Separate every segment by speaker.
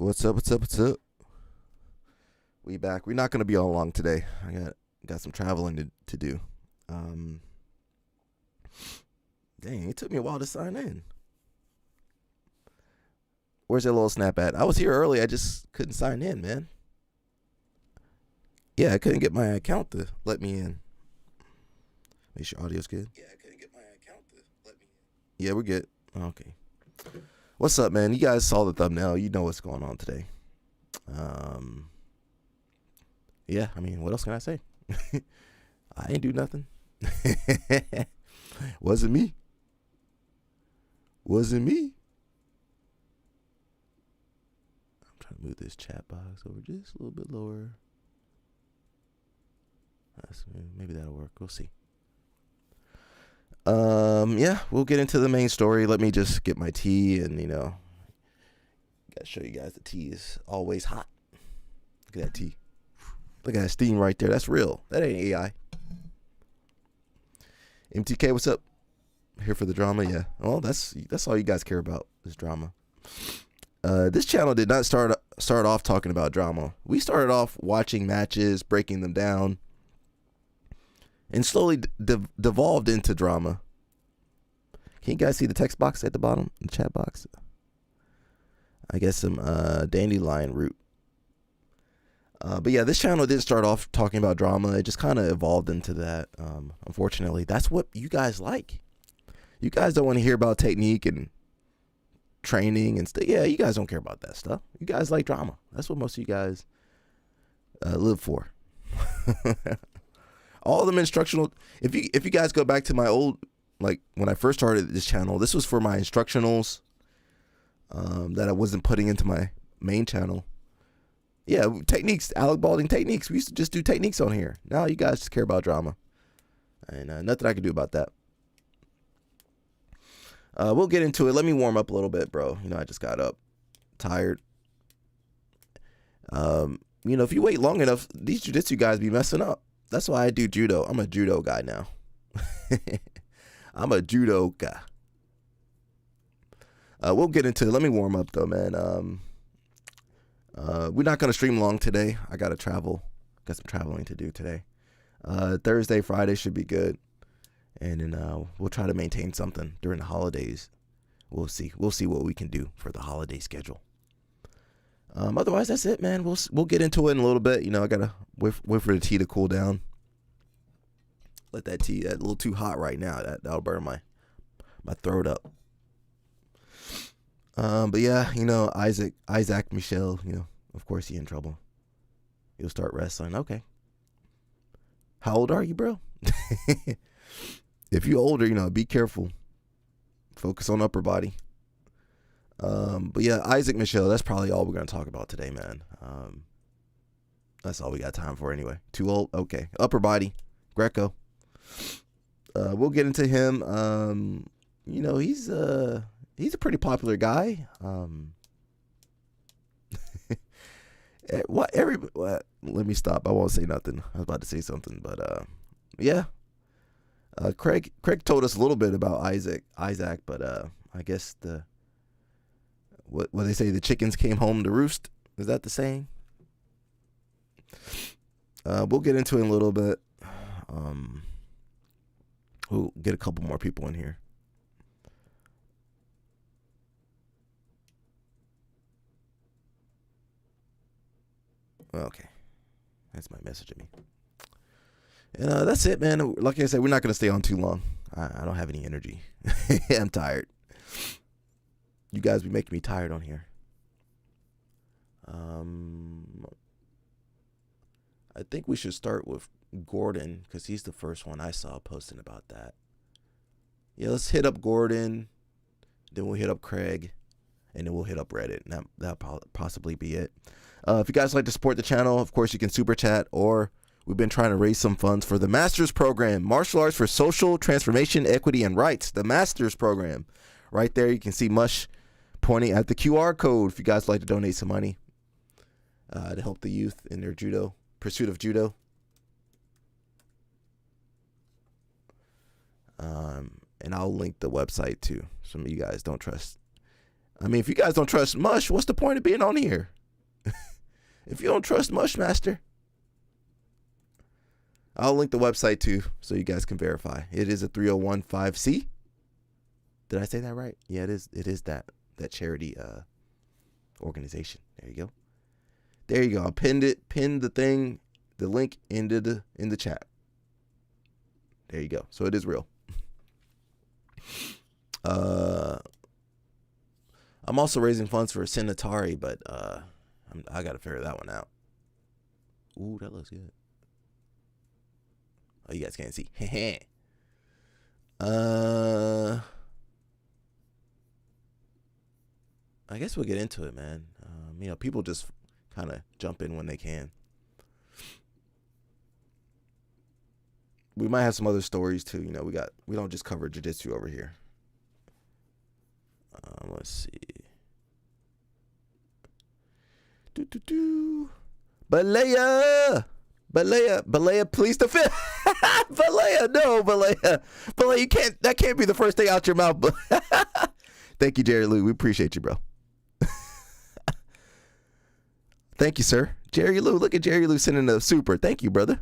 Speaker 1: What's up? What's up? What's up? We back. We're not gonna be all long today. I got some traveling to do. Um, Dang, it took me a while to sign in. Where's that little snap at? I was here early. I just couldn't sign in, man. Yeah, I couldn't get my account to let me in. Make sure audio's good.
Speaker 2: Yeah, I couldn't get my account to let me in.
Speaker 1: Yeah, we're good. Okay. What's up, man? You guys saw the thumbnail. You know what's going on today. Yeah, I mean, what else can I say? I ain't do nothing. Wasn't me. Wasn't me. I'm trying to move this chat box over just a little bit lower. Maybe that'll work. We'll see. Yeah, we'll get into the main story. Let me just get my tea and, gotta show you guys the tea is always hot. Look at that tea. Look at that steam right there. That's real. That ain't AI. MTK, what's up? Here for the drama, yeah. Well, that's all you guys care about is drama. This channel did not start off talking about drama. We started off watching matches, breaking them down, and slowly devolved into drama. Can you guys see the text box at the bottom, the chat box? I guess some dandelion root. But yeah, this channel didn't start off talking about drama. It just kind of evolved into that. Unfortunately, that's what you guys like. You guys don't want to hear about technique and training and stuff. Yeah, you guys don't care about that stuff. You guys like drama. That's what most of you guys live for. All them instructional. If you guys go back to my old, like when I first started this channel, this was for my instructionals that I wasn't putting into my main channel. Yeah, techniques, Alec Balding techniques. We used to just do techniques on here. Now you guys just care about drama. And nothing I can do about that. We'll get into it. Let me warm up a little bit, bro. I just got up. Tired. If you wait long enough, these jiu-jitsu guys be messing up. That's why I do judo. I'm a judo guy now. I'm a judo guy. We'll get into it. Let me warm up, though, man. We're not going to stream long today. I got to travel. Got some traveling to do today. Thursday, Friday should be good. And then we'll try to maintain something during the holidays. We'll see. We'll see what we can do for the holiday schedule. Otherwise, that's it, man. We'll get into it in a little bit. I got to wait for the tea to cool down. Let that tea, that's a little too hot right now. That'll burn my throat up. But yeah, Isaac Michelle, of course he in trouble. He'll start wrestling. Okay. How old are you, bro? If you're older, be careful. Focus on upper body. But yeah, Isaac Michelle, that's probably all we're going to talk about today, man. That's all we got time for anyway. Too old? Okay. Upper body. Greco. We'll get into him. He's a pretty popular guy. Let me stop. I won't say nothing. I was about to say something, but yeah. Craig told us a little bit about Isaac, but I guess what they say, the chickens came home to roost. Is that the saying? We'll get into it in a little bit. We'll get a couple more people in here. Okay. That's my message to me. And that's it, man. Like I said, we're not going to stay on too long. I don't have any energy. I'm tired. You guys be making me tired on here. I think we should start with Gordon because he's the first one I saw posting about that. Yeah, let's hit up Gordon. Then we'll hit up Craig. And then we'll hit up Reddit. And that'll possibly be it. If you guys like to support the channel, of course, you can super chat, or we've been trying to raise some funds for the Masters Program, Martial Arts for Social Transformation, Equity, and Rights, the Masters Program. Right there, you can see Mush pointing at the QR code if you guys like to donate some money to help the youth in their pursuit of judo. And I'll link the website too. Some of you guys don't trust I mean, if you guys don't trust Mush, what's the point of being on here? If you don't trust Mushmaster, I'll link the website too so you guys can verify. It is a 3015C. Did I say that right? Yeah, it is. It is that charity organization. There you go. There you go. I pinned the link in the chat. There you go. So it is real. I'm also raising funds for Senatari, but I got to figure that one out. Ooh, that looks good. Oh, you guys can't see. I guess we'll get into it, man. People just kind of jump in when they can. We might have some other stories too. We don't just cover jiu-jitsu over here. Let's see. Balea, please defend. Balea, you can't. That can't be the first thing out your mouth. Thank you, Jerry Lou. We appreciate you, bro. Thank you, sir. Jerry Lou. Look at Jerry Lou sending a super. Thank you, brother.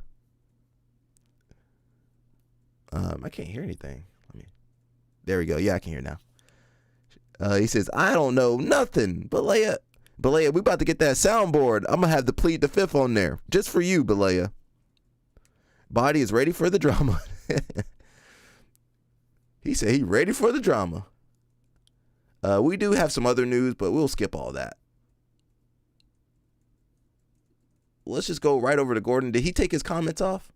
Speaker 1: I can't hear anything. There we go. Yeah, I can hear now. He says, I don't know nothing. Balea, we about to get that soundboard. I'm going to have to plead the fifth on there. Just for you, Balea. Body is ready for the drama. He said he's ready for the drama. We do have some other news, but we'll skip all that. Let's just go right over to Gordon. Did he take his comments off?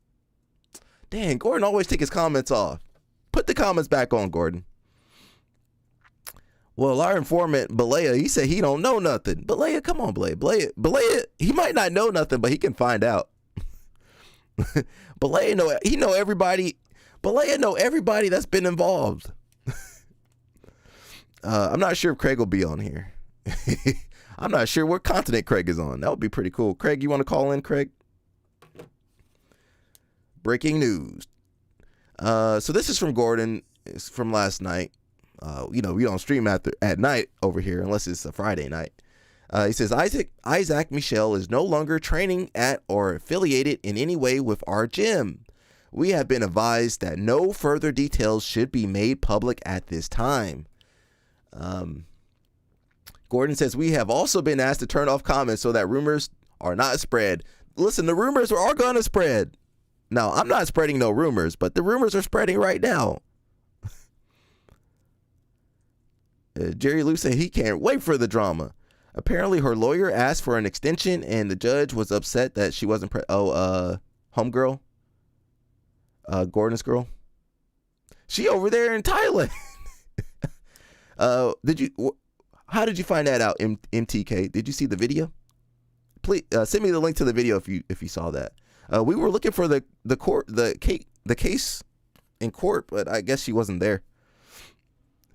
Speaker 1: Dang, Gordon always take his comments off. Put the comments back on, Gordon. Well, our informant, Balea, he said he don't know nothing. Balea, come on, Balea, he might not know nothing, but he can find out. Balea know everybody. Balea know everybody that's been involved. I'm not sure if Craig will be on here. I'm not sure what continent Craig is on. That would be pretty cool. Craig, you want to call in, Craig? Breaking news. So this is from Gordon. It's from last night. We don't stream at night over here unless it's a Friday night. He says, Isaac Michel is no longer training at or affiliated in any way with our gym. We have been advised that no further details should be made public at this time. Gordon says, we have also been asked to turn off comments so that rumors are not spread. Listen, the rumors are going to spread. Now, I'm not spreading no rumors, but the rumors are spreading right now. Jerry Lou said he can't wait for the drama. Apparently, her lawyer asked for an extension, and the judge was upset that she wasn't homegirl, Gordon's girl. She over there in Thailand. How did you find that out, MTK? Did you see the video? Please send me the link to the video if you saw that. We were looking for the case in court, but I guess she wasn't there.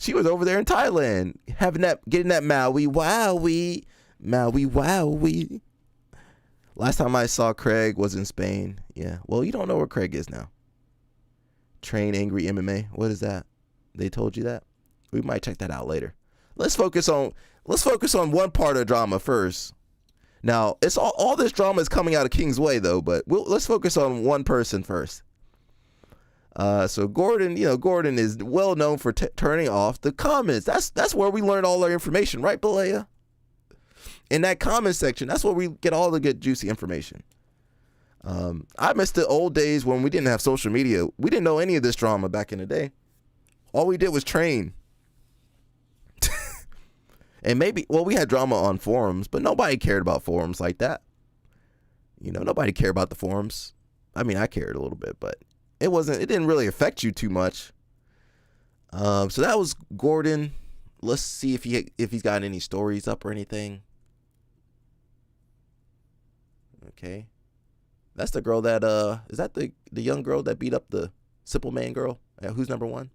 Speaker 1: She was over there in Thailand, getting that Maui Wowie. Last time I saw Craig was in Spain. Yeah. Well, you don't know where Craig is now. Train Angry MMA. What is that? They told you that? We might check that out later. Let's focus on one part of drama first. Now, it's all this drama is coming out of King's Way though, but let's focus on one person first. So Gordon is well known for turning off the comments. That's where we learn all our information, right, Balea? In that comment section, that's where we get all the good juicy information. I miss the old days when we didn't have social media. We didn't know any of this drama back in the day. All we did was train. And we had drama on forums, but nobody cared about forums like that. Nobody cared about the forums. I mean, I cared a little bit, but it didn't really affect you too much. So that was Gordon. Let's see if he's got any stories up or anything. Okay. That's the girl that is that the young girl that beat up the Simple Man girl? Who's number one?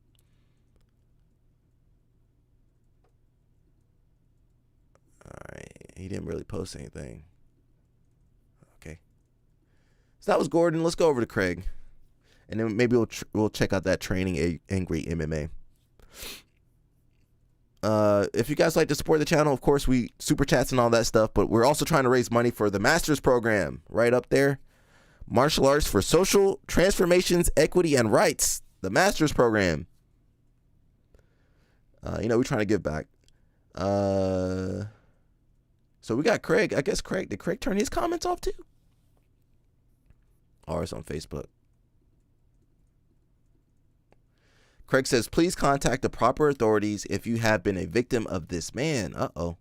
Speaker 1: Alright. He didn't really post anything. Okay. So that was Gordon. Let's go over to Craig. And then maybe we'll check out that Training Angry MMA. If you guys like to support the channel, of course, we super chats and all that stuff, but we're also trying to raise money for the Masters program right up there. Martial Arts for Social Transformations, Equity, and Rights. The Masters program. We're trying to give back. So we got Craig. I guess did Craig turn his comments off too? Or it's on Facebook. Craig says, please contact the proper authorities if you have been a victim of this man. Uh-oh.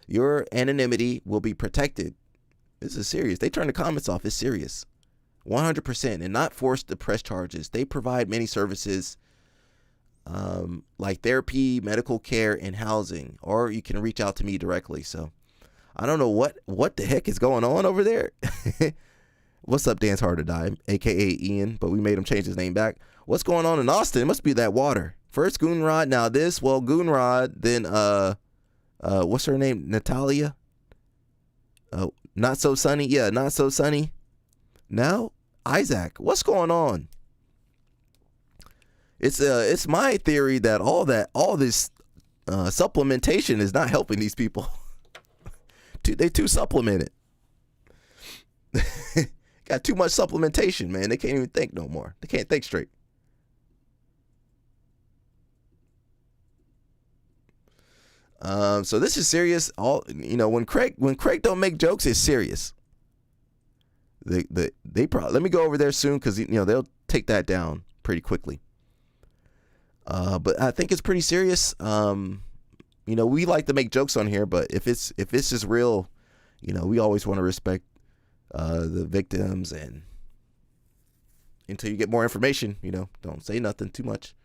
Speaker 1: Your anonymity will be protected. This is serious. They turn the comments off. It's serious. 100%. And not forced to press charges. They provide many services like therapy, medical care, and housing. Or you can reach out to me directly. So I don't know what the heck is going on over there. What's up, Dance Hard to Die, a.k.a. Ian, but we made him change his name back. What's going on in Austin? It must be that water. First Goonrod, now this. Well, Goonrod, then, what's her name? Natalia? Not So Sunny? Yeah, Not So Sunny. Now, Isaac. What's going on? It's my theory that all this supplementation is not helping these people. They too supplemented. Got too much supplementation, man. They can't even think no more. They can't think straight. So this is serious. When Craig don't make jokes, it's serious. They probably, let me go over there soon because they'll take that down pretty quickly. But I think it's pretty serious. We like to make jokes on here, but if this is real, we always want to respect the victims, and until you get more information, don't say nothing too much.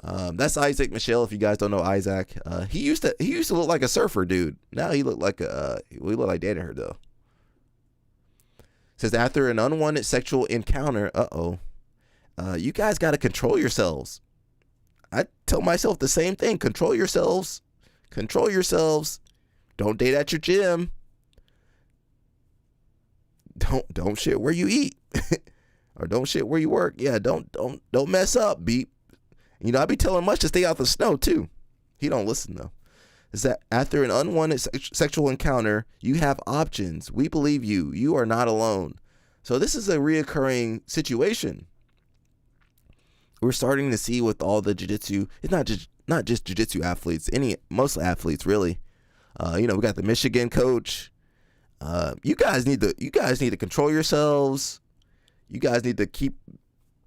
Speaker 1: That's Isaac Michelle. If you guys don't know Isaac, he used to look like a surfer dude. Now he look like we look like Danaher though. Says after an unwanted sexual encounter, you guys got to control yourselves. I tell myself the same thing. Control yourselves. Control yourselves. Don't date at your gym. Don't shit where you eat. Or don't shit where you work. Yeah, don't mess up, beep. I be telling Mush to stay out the snow too. He don't listen though. Is that after an unwanted sexual encounter, you have options. We believe you. You are not alone. So this is a reoccurring situation. We're starting to see with all the jiu-jitsu. It's not just jiu-jitsu athletes. Most athletes really. We got the Michigan coach. You guys need to control yourselves. You guys need to keep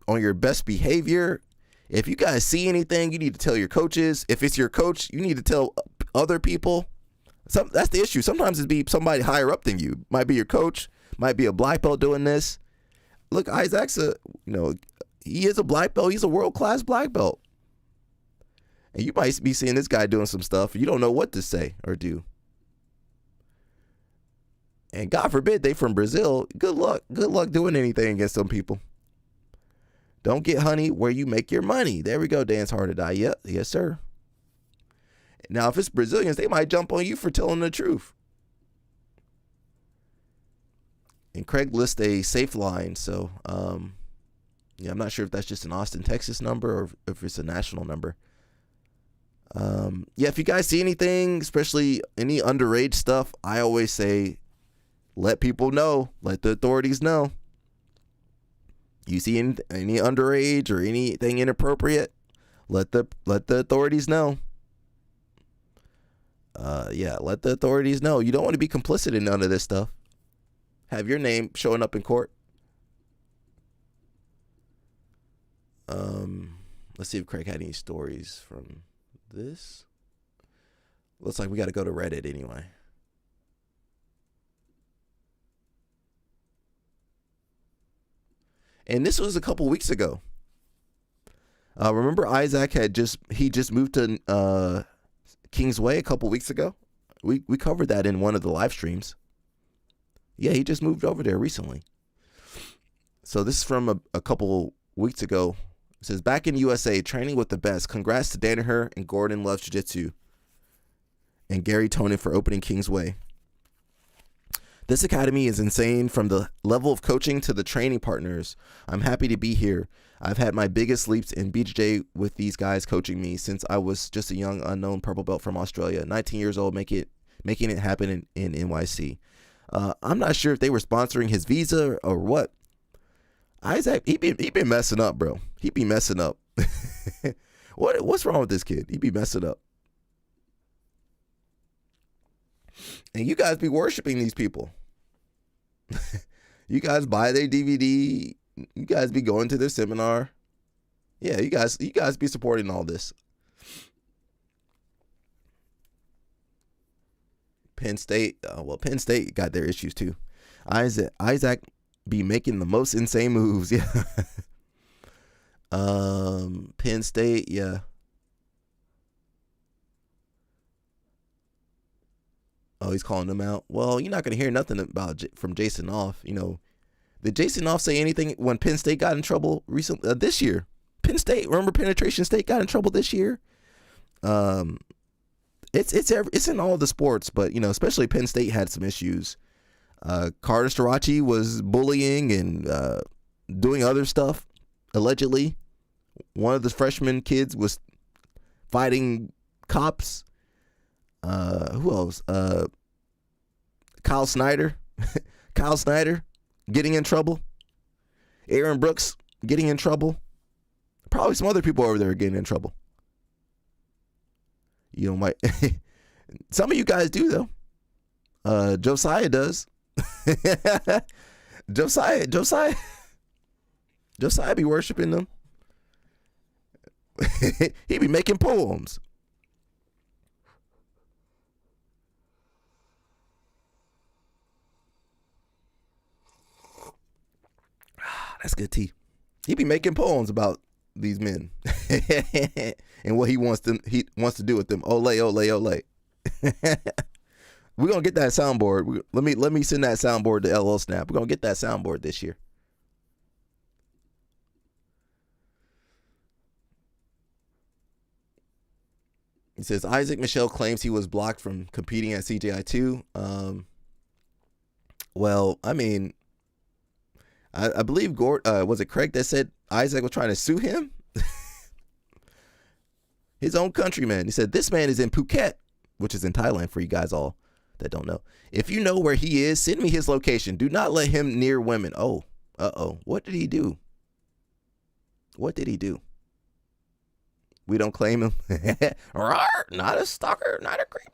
Speaker 1: on your best behavior. If you guys see anything, you need to tell your coaches. If it's your coach, you need to tell other people. That's the issue. Sometimes it'd be somebody higher up than you. Might be your coach. Might be a black belt doing this. Look, Isaac's he is a black belt. He's a world-class black belt. And you might be seeing this guy doing some stuff. You don't know what to say or do. And God forbid they from Brazil. Good luck. Good luck doing anything against some people. Don't get honey where you make your money. There we go. Dance Hard to Die. Yep. Yes, sir. Now, if it's Brazilians, they might jump on you for telling the truth. And Craig lists a safe line. So, I'm not sure if that's just an Austin, Texas number or if it's a national number. If you guys see anything, especially any underage stuff, I always say, let people know. Let the authorities know. You see any underage or anything inappropriate, let the authorities know. Let the authorities know. You don't want to be complicit in none of this stuff. Have your name showing up in court. Let's see if Craig had any stories from this. Looks like we got to go to Reddit anyway. And this was a couple weeks ago. Remember Isaac just moved to Kingsway a couple weeks ago? We covered that in one of the live streams. Yeah, he just moved over there recently. So this is from a couple weeks ago. It says, back in USA, training with the best. Congrats to Danaher and Gordon Loves Jiu-Jitsu. And Gary Tonin for opening Kingsway. This academy is insane from the level of coaching to the training partners. I'm happy to be here. I've had my biggest leaps in BJJ with these guys coaching me since I was just a young unknown purple belt from Australia, 19 years old, making it happen in NYC. I'm not sure if they were sponsoring his visa or what. Isaac, he been messing up, bro. He be messing up. What's wrong with this kid? He be messing up. And you guys be worshiping these people. You guys buy their DVD. You guys be going to their seminar. Yeah, you guys be supporting all this. Penn State, Penn State got their issues too. Isaac be making the most insane moves. Yeah. Penn State, yeah. Oh, he's calling them out. Well, you're not gonna hear nothing from Jason Off. You know, did Jason Off say anything when Penn State got in trouble recently? This year, Penn State. Remember, Penetration State got in trouble this year. It's in all of the sports, but you know, especially Penn State had some issues. Carter Starachi was bullying and doing other stuff. Allegedly, one of the freshman kids was fighting cops. Who else? Kyle Snyder. Kyle Snyder getting in trouble. Aaron Brooks getting in trouble. Probably some other people over there getting in trouble. You know, some of you guys do though. Josiah does. Josiah be worshiping them. He be making poems. That's good tea. He be making poems about these men and what he wants to do with them. Ole, ole, ole. We're gonna get that soundboard. Let me send that soundboard to LL Snap. We're gonna get that soundboard this year. He says Isaac Michelle claims he was blocked from competing at CJI2. Well, I mean, I believe was it Craig that said Isaac was trying to sue him? His own countryman. He said this man is in Phuket, which is in Thailand for you guys all that don't know. If you know where he is, send me his location. Do not let him near women. Oh, what did he do? What did he do? We don't claim him. Not a stalker, not a creep.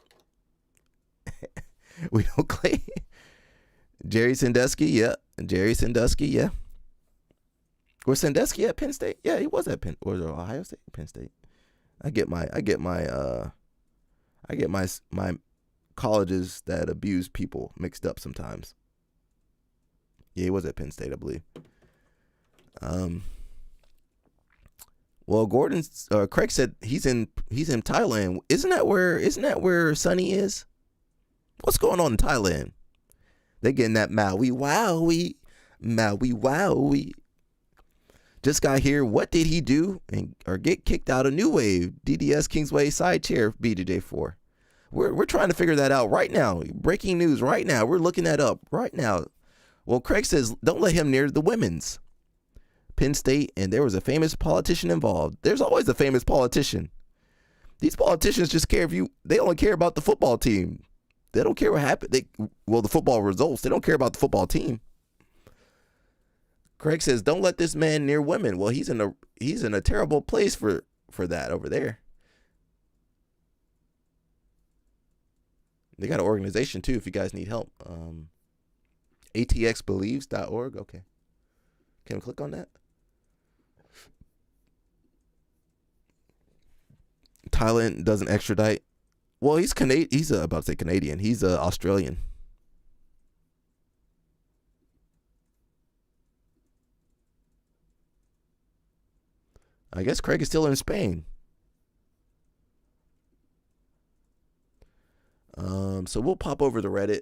Speaker 1: We don't claim Jerry Sandusky, yeah. Jerry Sandusky, yeah. Was Sandusky at Penn State? Yeah, he was at Penn. Or was it Ohio State? Penn State. I get my colleges that abuse people mixed up sometimes. Yeah, he was at Penn State, I believe. Well, Craig said he's in Thailand. Isn't that where Sonny is? What's going on in Thailand? They getting that Maui Wowie. Just got here. What did he do or get kicked out of New Wave? DDS Kingsway side chair BJJ4. We're trying to figure that out right now. Breaking news right now. We're looking that up right now. Well, Craig says don't let him near the women's. Penn State, and there was a famous politician involved. There's always a famous politician. These politicians just care they only care about the football team. They don't care what happened. The football results. They don't care about the football team. Craig says, "Don't let this man near women." Well, he's in a terrible place for that over there. They got an organization too. If you guys need help, atxbelieves.org. Okay, can we click on that? Thailand doesn't extradite. Well, he's Canadian. He's about to say Canadian. He's Australian. I guess Craig is still in Spain. So we'll pop over to Reddit.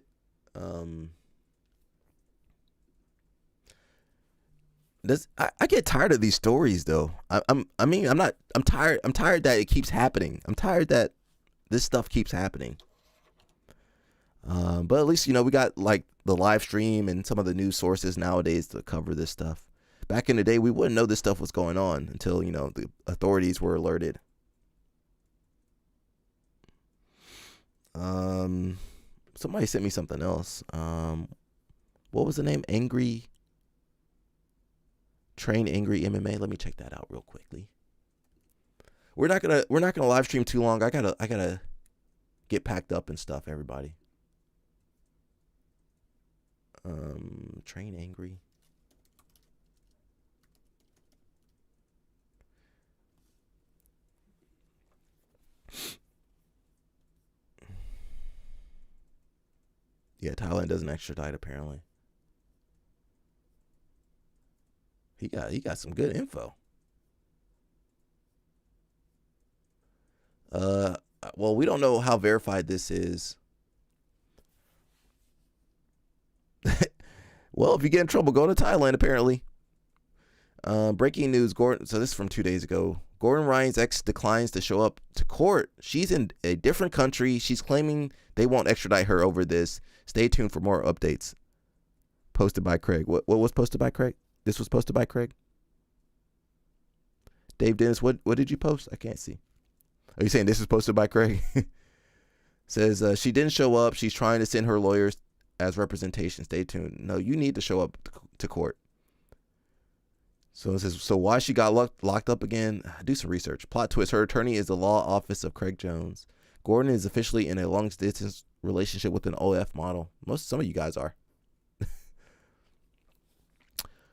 Speaker 1: I get tired of these stories though. I'm tired that it keeps happening. I'm tired that this stuff keeps happening. But at least, we got like the live stream and some of the news sources nowadays to cover this stuff. Back in the day, we wouldn't know this stuff was going on until, the authorities were alerted. Somebody sent me something else. What was the name? Train Angry MMA. Let me check that out real quickly. We're not gonna live stream too long. I gotta get packed up and stuff, everybody. Train Angry. Yeah, Thailand doesn't extradite apparently. He got some good info. Well, we don't know how verified this is. Well, if you get in trouble, go to Thailand, apparently. Breaking news, Gordon. So this is from 2 days ago. Gordon Ryan's ex declines to show up to court. She's in a different country. She's claiming they won't extradite her over this. Stay tuned for more updates. Posted by Craig. What was posted by Craig? This was posted by Craig? Dave Dennis, what did you post? I can't see. Are you saying this was posted by Craig? Says she didn't show up. She's trying to send her lawyers as representation. Stay tuned. No, you need to show up to court. So it says, so why she got locked up again? Do some research. Plot twist. Her attorney is the law office of Craig Jones. Gordon is officially in a long-distance relationship with an OF model. Some of you guys are.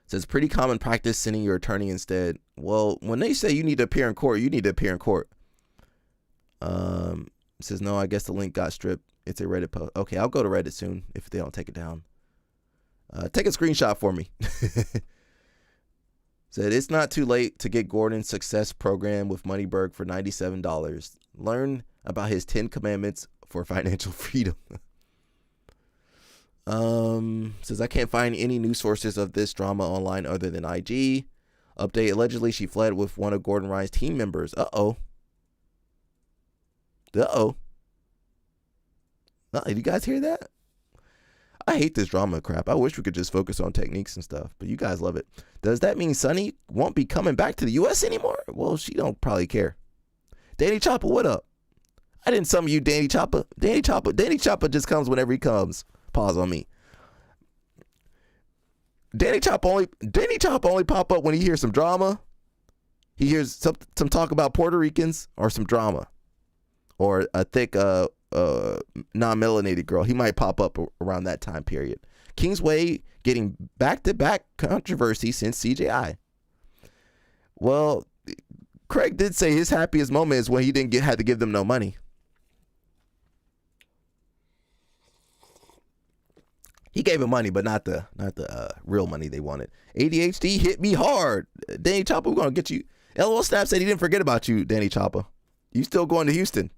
Speaker 1: Says pretty common practice sending your attorney instead. Well, when they say you need to appear in court, you need to appear in court. Says no, I guess the link got stripped. It's a Reddit post. Okay, I'll go to Reddit soon if they don't take it down. Take a screenshot for me. Said it's not too late to get Gordon's success program with Moneyberg for $97. Learn about his 10 commandments for financial freedom. Says I can't find any news sources of this drama online other than IG. Update, allegedly she fled with one of Gordon Ryan's team members. Uh-oh. Did you guys hear that? I hate this drama crap. I wish we could just focus on techniques and stuff, but you guys love it. Does that mean Sunny won't be coming back to the U.S. anymore? Well, she don't probably care. Danny Chopper, what up? I didn't summon you, Danny Chopper. Danny Chopper just comes whenever he comes. Pause on me. Danny Chopper only pop up when he hears some drama. He hears some talk about Puerto Ricans or some drama. Or a thick non-melanated girl. He might pop up around that time period. Kingsway getting back-to-back controversy since CJI. Well, Craig did say his happiest moment is when he didn't had to give them no money. He gave him money, but not the real money they wanted. ADHD hit me hard. Danny Chopper, we're gonna get you. LOL Snap said he didn't forget about you, Danny Chopper. You still going to Houston?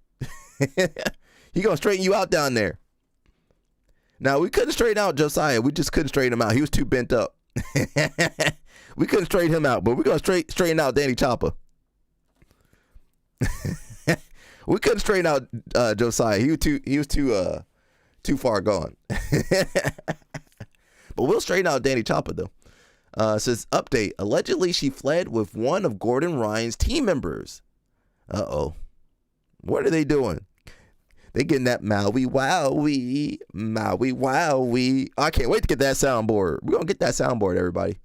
Speaker 1: He gonna straighten you out down there. Now we couldn't straighten out Josiah. We just couldn't straighten him out. He was too bent up. We couldn't straighten him out, but we're gonna straighten out Danny Chopper. We couldn't straighten out Josiah. He was too far gone. But we'll straighten out Danny Chopper though. Says update. Allegedly she fled with one of Gordon Ryan's team members. Uh-oh. What are they doing? They getting that Maui Wowie. Maui Wowie. I can't wait to get that soundboard. We're going to get that soundboard, everybody.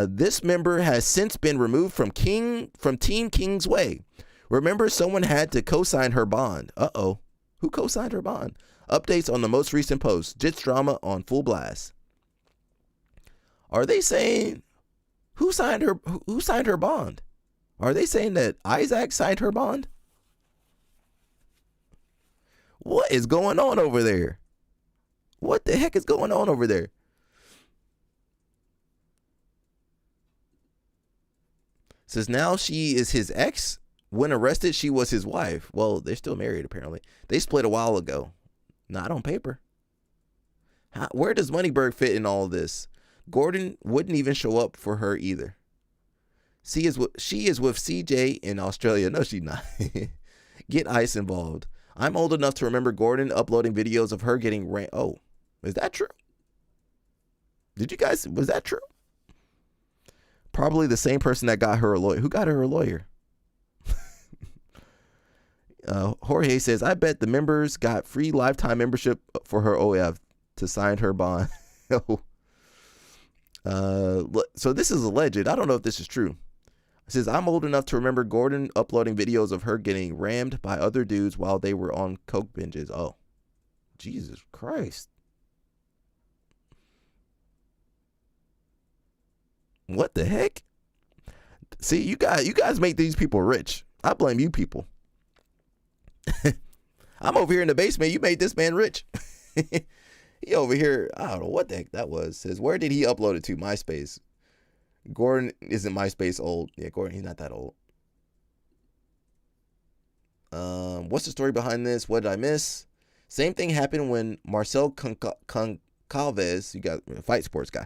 Speaker 1: This member has since been removed from Team Kingsway. Remember, someone had to co-sign her bond. Uh-oh. Who co-signed her bond? Updates on the most recent post. Jits drama on full blast. Are they saying who signed her bond? Are they saying that Isaac signed her bond? What is going on over there? What the heck is going on over there? Says now she is his ex. When arrested, she was his wife. Well, they're still married, apparently. They split a while ago. Not on paper. Where does Moneyberg fit in all of this? Gordon wouldn't even show up for her either. She is with CJ in Australia. No, she's not. Get ICE involved. I'm old enough to remember Gordon uploading videos of her getting Oh, is that true? Was that true? Probably the same person that got her a lawyer. Who got her a lawyer? Jorge says, I bet the members got free lifetime membership for her OF to sign her bond. So this is alleged. I don't know if this is true. It says, I'm old enough to remember Gordon uploading videos of her getting rammed by other dudes while they were on coke binges. Oh, Jesus Christ. What the heck? See, you guys make these people rich. I blame you people. I'm over here in the basement. You made this man rich. He over here, I don't know what the heck that was. Says, where did he upload it to? MySpace. Gordon isn't MySpace old. Yeah, Gordon, he's not that old. What's the story behind this? What did I miss? Same thing happened when Marcel Concalves, you got a fight sports guy,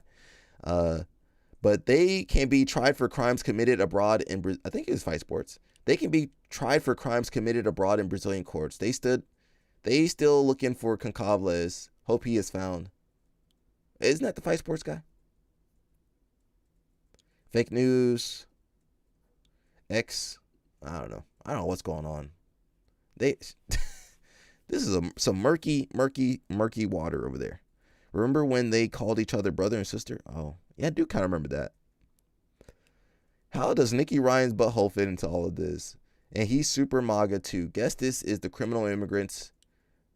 Speaker 1: but they can be tried for crimes committed abroad in, I think it was fight sports. They can be tried for crimes committed abroad in Brazilian courts. They still looking for Concalves. Hope he is found. Isn't that the fight sports guy? Fake news. X. I don't know what's going on. This is some murky water over there. Remember when they called each other brother and sister? Oh, yeah, I do kind of remember that. How does Nikki Ryan's butthole fit into all of this? And he's super MAGA too. Guess this is the criminal immigrants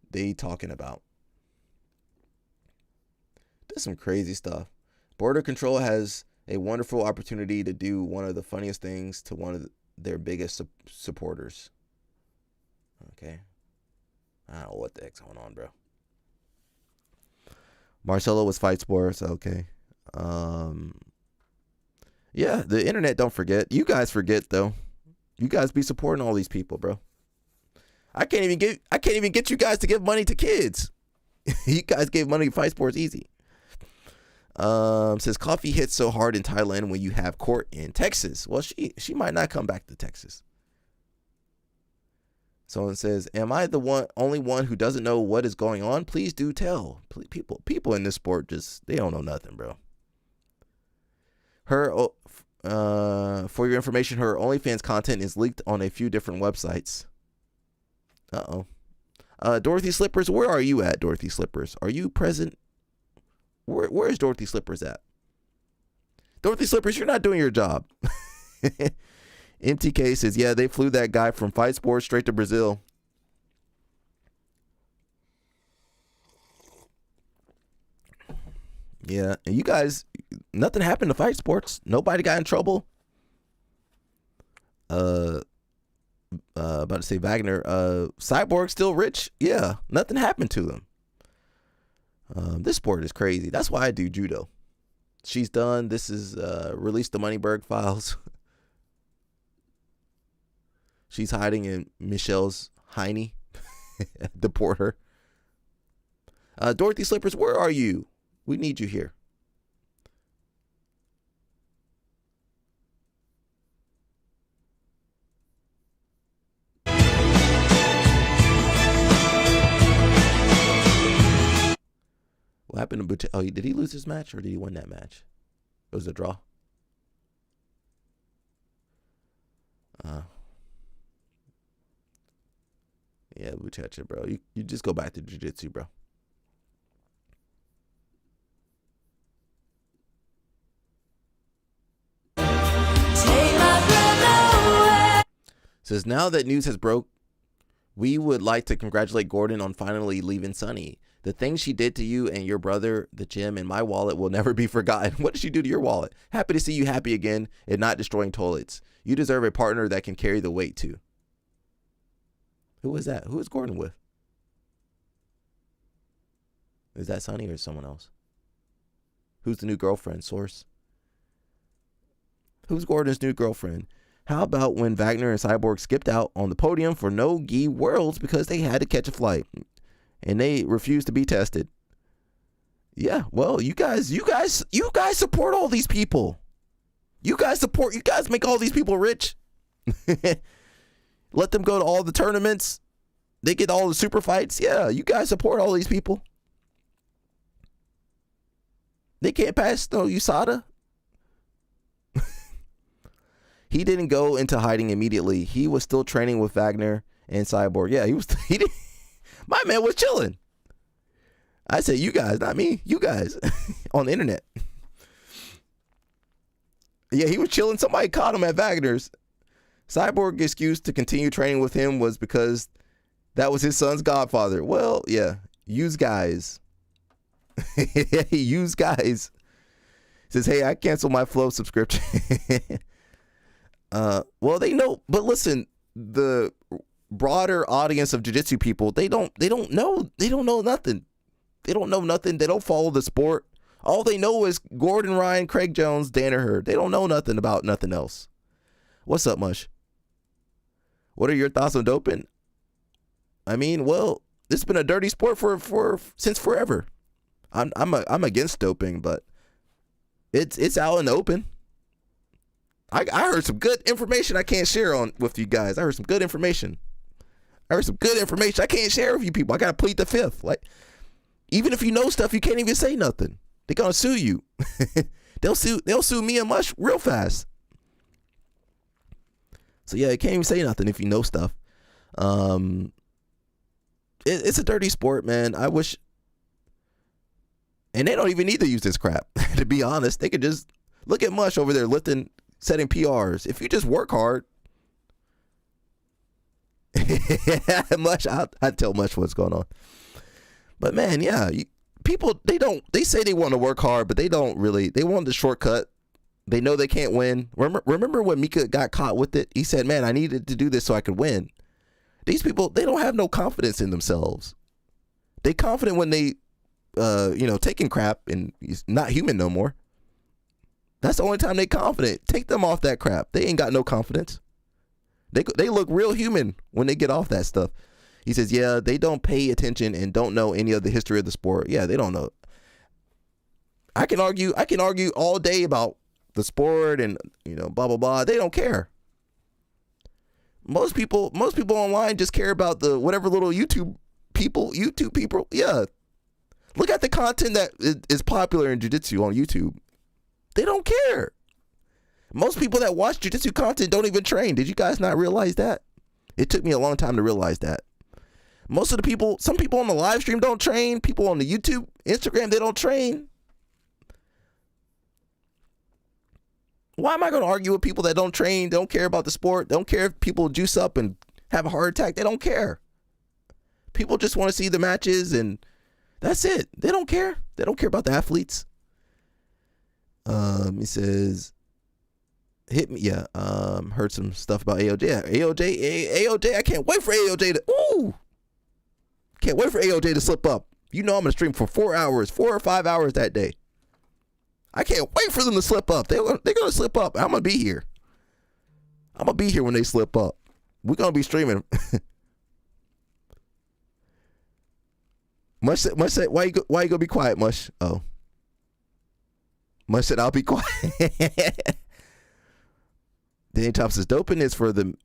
Speaker 1: they talking about. That's some crazy stuff. Border Control has a wonderful opportunity to do one of the funniest things to one of their biggest supporters. Okay. I don't know what the heck's going on, bro. Marcelo was fight sports. Okay. Yeah, the internet don't forget. You guys forget though. You guys be supporting all these people, bro. I can't even get you guys to give money to kids. You guys gave money to fight sports easy. Says coffee hits so hard in Thailand when you have court in Texas. Well, she might not come back to Texas. Someone says, am I the only one who doesn't know what is going on? Please do tell. People in this sport they don't know nothing, bro. For your information, her OnlyFans content is leaked on a few different websites. Dorothy Slippers, where are you at, Dorothy Slippers? Are you present? Where is Dorothy Slippers at? Dorothy Slippers, you're not doing your job. MTK says, yeah, they flew that guy from Fight Sports straight to Brazil. Yeah, and you guys, nothing happened to Fight Sports. Nobody got in trouble. About to say Wagner. Cyborg still rich. Yeah, nothing happened to them. This sport is crazy. That's why I do judo. She's done. This is released the Moneyberg files. She's hiding in Michelle's hiney. Deport her. Dorothy Slippers, where are you? We need you here. What happened to Bute? Oh, did he lose his match or did he win that match? It was a draw. Yeah, Buchecha, bro. You just go back to jiu-jitsu, bro. Says, now that news has broke, we would like to congratulate Gordon on finally leaving Sunny. The things she did to you and your brother, the gym, and my wallet will never be forgotten. What did she do to your wallet? Happy to see you happy again and not destroying toilets. You deserve a partner that can carry the weight too. Who is that? Who is Gordon with? Is that Sunny or someone else? Who's the new girlfriend? Source. Who's Gordon's new girlfriend? How about when Wagner and Cyborg skipped out on the podium for no gi worlds because they had to catch a flight and they refused to be tested? Yeah, well, you guys support all these people. You guys make all these people rich. Let them go to all the tournaments. they get all the super fights. Yeah, you guys support all these people. They can't pass no USADA. He didn't go into hiding immediately. He was still training with Wagner and Cyborg. Yeah, he did. My man was chilling. I said, you guys, not me. You guys on the internet. Yeah, he was chilling. Somebody caught him at Wagner's. Cyborg's excuse to continue training with him was because that was his son's godfather. Well, yeah, use guys. Use guys. Says, hey, I canceled my Flow subscription. Well, they know, but listen, the broader audience of jiu-jitsu people, they don't know nothing. They don't know nothing. They don't follow the sport. All they know is Gordon Ryan, Craig Jones, Dana Hurd. They don't know nothing about nothing else. What's up, Mush? What are your thoughts on doping? I mean, well, it's been a dirty sport for since forever. I'm against doping, but it's out in the open. I heard some good information I can't share on with you guys. I heard some good information. I can't share with you people. I gotta plead the fifth. Like, even if you know stuff, you can't even say nothing. They're gonna sue you. They'll sue me and Mush real fast. So yeah, you can't even say nothing if you know stuff. It's a dirty sport, man. I wish, and they don't even need to use this crap. To be honest, they could just look at Mush over there lifting, setting PRs. If you just work hard, Mush, I'd tell Mush what's going on. But man, yeah, people, they say they want to work hard, but they don't really. They want the shortcut. They know they can't win. Remember when Mika got caught with it? He said, man, I needed to do this so I could win. These people, they don't have no confidence in themselves. They confident when they, taking crap and he's not human no more. That's the only time they confident. Take them off that crap. They ain't got no confidence. They look real human when they get off that stuff. He says, yeah, they don't pay attention and don't know any of the history of the sport. Yeah, they don't know. I can argue all day about the sport and, blah, blah, blah. They don't care. Most people online just care about the whatever little YouTube people. Yeah. Look at the content that is popular in jiu-jitsu on YouTube. They don't care. Most people that watch jiu-jitsu content don't even train. Did you guys not realize that? It took me a long time to realize that. Most of the people, some people on the live stream don't train. People on the YouTube, Instagram, they don't train. Why am I going to argue with people that don't train, don't care about the sport, don't care if people juice up and have a heart attack? They don't care. People just want to see the matches and that's it. They don't care. They don't care about the athletes. He says, hit me. Yeah. Heard some stuff about AOJ. Yeah, AOJ. I can't wait for AOJ to. Can't wait for AOJ to slip up. I'm gonna stream for 4 or 5 hours that day. I can't wait for them to slip up. They're gonna slip up. I'm gonna be here. I'm gonna be here when they slip up. We're gonna be streaming. Mush said, why you gonna be quiet, Mush? Oh. Mush said, I'll be quiet. Danny Top says, doping is for the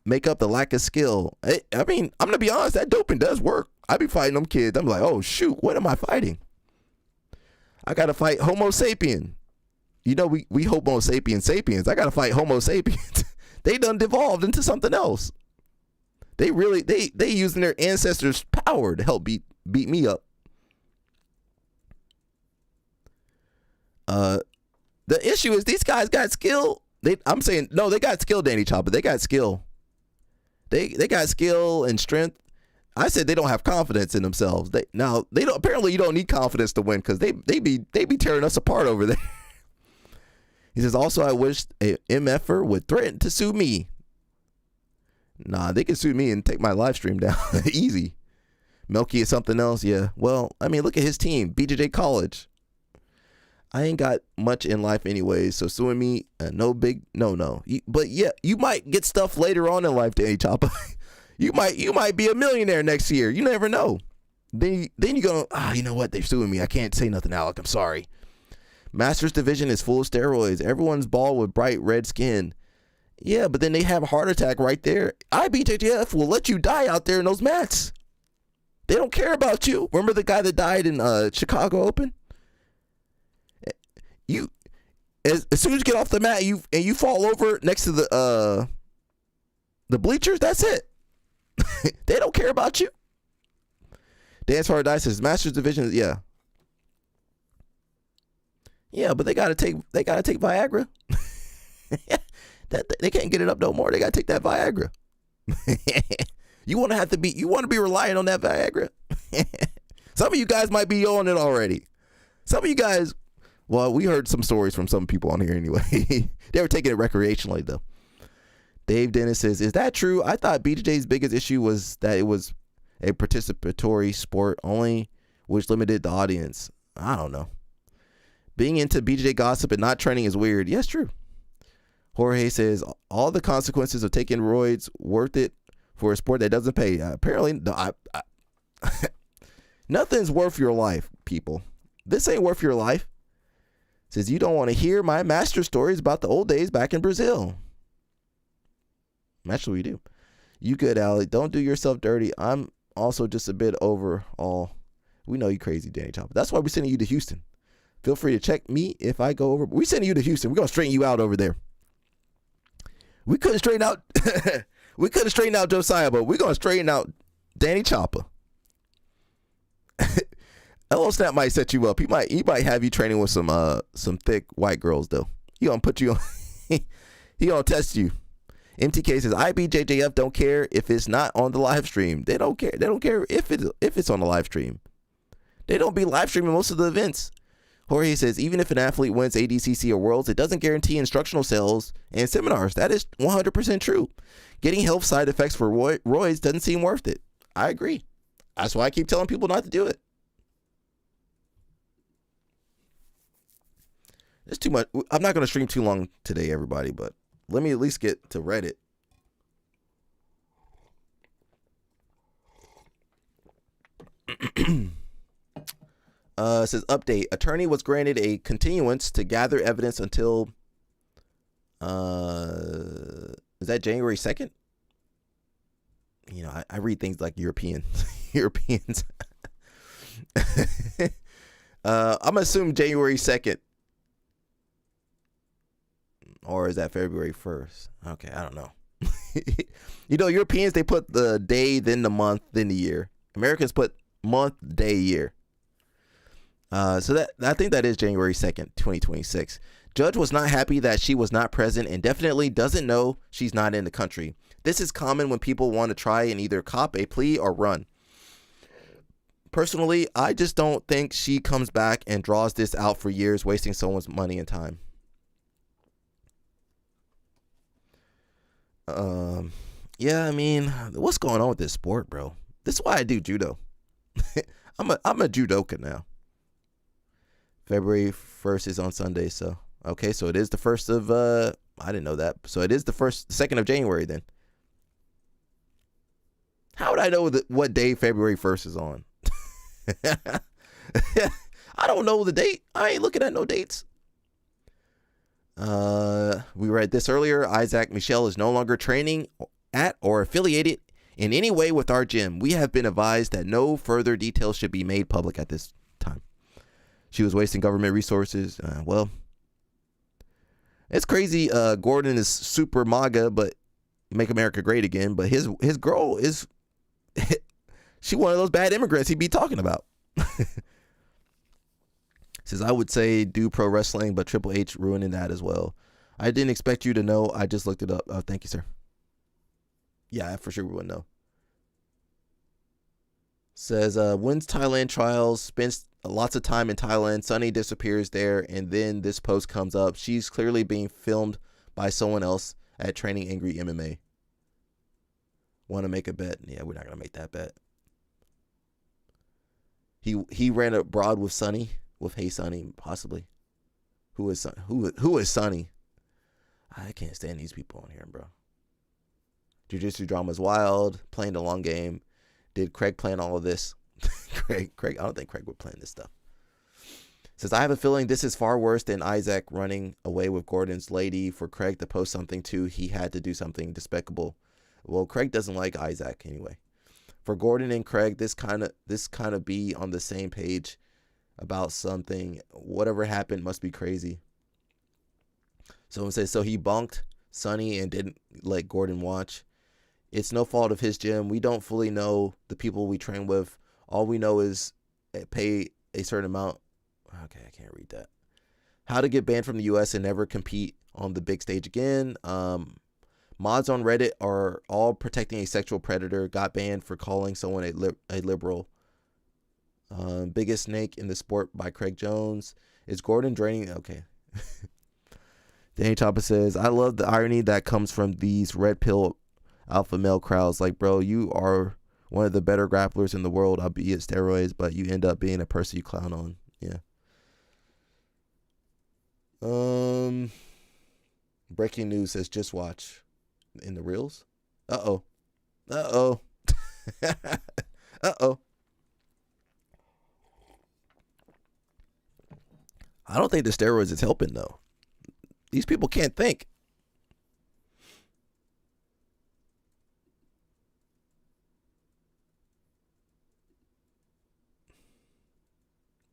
Speaker 1: make up the lack of skill. I mean, I'm gonna be honest, that doping does work. I be fighting them kids. I'm like, oh shoot, what am I fighting? I gotta fight Homo sapien. We Homo sapiens. I gotta fight Homo sapiens. They done devolved into something else. They using their ancestors' power to help beat me up. The issue is these guys got skill. I'm saying no, they got skill, Danny Chopper. They got skill. They got skill and strength. I said they don't have confidence in themselves. They don't. Apparently, you don't need confidence to win because they be tearing us apart over there. He says also, I wish a MFer would threaten to sue me. Nah, they can sue me and take my live stream down easy. Melky is something else. Yeah. Well, I mean, look at his team, BJJ College. I ain't got much in life anyway, so suing me, no. But yeah, you might get stuff later on in life, Danny Choppa. You might be a millionaire next year. You never know. Then you go, you know what? They're suing me. I can't say nothing, Alec. I'm sorry. Masters division is full of steroids. Everyone's bald with bright red skin. Yeah, but then they have a heart attack right there. IBJJF will let you die out there in those mats. They don't care about you. Remember the guy that died in Chicago Open? You, as soon as you get off the mat, you fall over next to the bleachers. That's it. They don't care about you. Dance Hard Die says Masters Division. Yeah, but they gotta take Viagra. They can't get it up no more. They gotta take that Viagra. You want to be reliant on that Viagra. Some of you guys might be on it already. Some of you guys, well, we heard some stories from some people on here anyway. They were taking it recreationally though. Dave Dennis says, is that true? I thought BJJ's biggest issue was that it was a participatory sport only, which limited the audience. I don't know. Being into BJJ gossip and not training is weird. Yes, true. Jorge says, all the consequences of taking roids worth it for a sport that doesn't pay. Apparently, no, nothing's worth your life, people. This ain't worth your life. Says, you don't want to hear my master stories about the old days back in Brazil. Actually, we do. You good, Allie. Don't do yourself dirty. I'm also just a bit over all. We know you crazy, Danny Chopper. That's why we're sending you to Houston. Feel free to check me if I go over. We're sending you to Houston. We're going to straighten you out over there. We couldn't straighten out Josiah, but we're gonna straighten out Danny Chopper. LO Snap might set you up. He might have you training with some thick white girls though. He gonna put you on. He gonna test you. MTK says IBJJF don't care if it's not on the live stream. They don't care. They don't care if it's on the live stream. They don't be live streaming most of the events. Jorge says, even if an athlete wins ADCC or Worlds, it doesn't guarantee instructional sales and seminars. That is 100% true. Getting health side effects for roids doesn't seem worth it. I agree. That's why I keep telling people not to do it. It's too much. I'm not going to stream too long today, everybody, but let me at least get to Reddit. Says update. Attorney was granted a continuance to gather evidence until is that January 2nd? You know, I read things like Europeans. I'm gonna assume January 2nd. Or is that February 1st? Okay, I don't know. You know, Europeans, they put the day, then the month, then the year. Americans put month, day, year. So that I think that is January 2nd, 2026. Judge was not happy that she was not present and definitely doesn't know she's not in the country. This is common when people want to try and either cop a plea or run. Personally, I just don't think she comes back and draws this out for years, wasting someone's money and time. Yeah, I mean, what's going on with this sport, bro? This is why I do judo. I'm a judoka now. February 1st is on Sunday, so okay, so it is the 1st of I didn't know that. So it is the 2nd of January then. How would I know what day February 1st is on? I don't know the date. I ain't looking at no dates. We read this earlier. Isaac Michelle is no longer training at or affiliated in any way with our gym. We have been advised that no further details should be made public at this time. She was wasting government resources. Well, it's crazy. Gordon is super MAGA, but Make America Great Again. But his girl is she one of those bad immigrants he'd be talking about. Says, I would say do pro wrestling, but Triple H ruining that as well. I didn't expect you to know. I just looked it up. Oh, thank you, sir. Yeah, I for sure would know. Says, wins Thailand trials, spends lots of time in Thailand. Sunny disappears there, and then this post comes up. She's clearly being filmed by someone else at Training Angry MMA. Want to make a bet? Yeah, we're not going to make that bet. He ran abroad with Sunny. With Hey Sonny, possibly. Who is Sonny? I can't stand these people on here, bro. Jiu-Jitsu drama is wild. Playing the long game. Did Craig plan all of this? Craig, I don't think Craig would plan this stuff. Says, I have a feeling this is far worse than Isaac running away with Gordon's lady. For Craig to post something too, he had to do something despicable. Well, Craig doesn't like Isaac anyway. For Gordon and Craig, this kind of be on the same page about something. Whatever happened must be crazy. Someone says, so he bonked Sonny and didn't let Gordon watch. It's no fault of his gym. We don't fully know the people we train with. All we know is pay a certain amount. Okay, I can't read that. How to get banned from the U.S. and never compete on the big stage again. Mods on Reddit are all protecting a sexual predator. Got banned for calling someone a liberal. Biggest snake in the sport by Craig Jones. Is Gordon draining? Okay. Danny Choppa says, I love the irony that comes from these red pill alpha male crowds. Like, bro, you are one of the better grapplers in the world, albeit steroids, but you end up being a person you clown on. Yeah. Breaking news says, just watch in the reels. Uh-oh. Uh-oh. Uh-oh. I don't think the steroids is helping, though. These people can't think.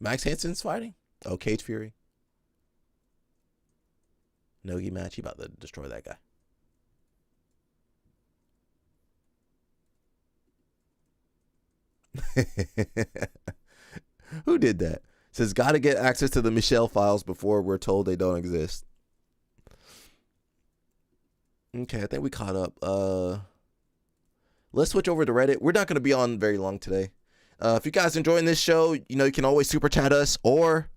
Speaker 1: Max Hansen's fighting? Oh, Cage Fury. Nogi match. He about to destroy that guy. Who did that? Says, gotta get access to the Michelle files before we're told they don't exist. Okay, I think we caught up. Let's switch over to Reddit. We're not going to be on very long today. If you guys enjoying this show, you can always super chat us, or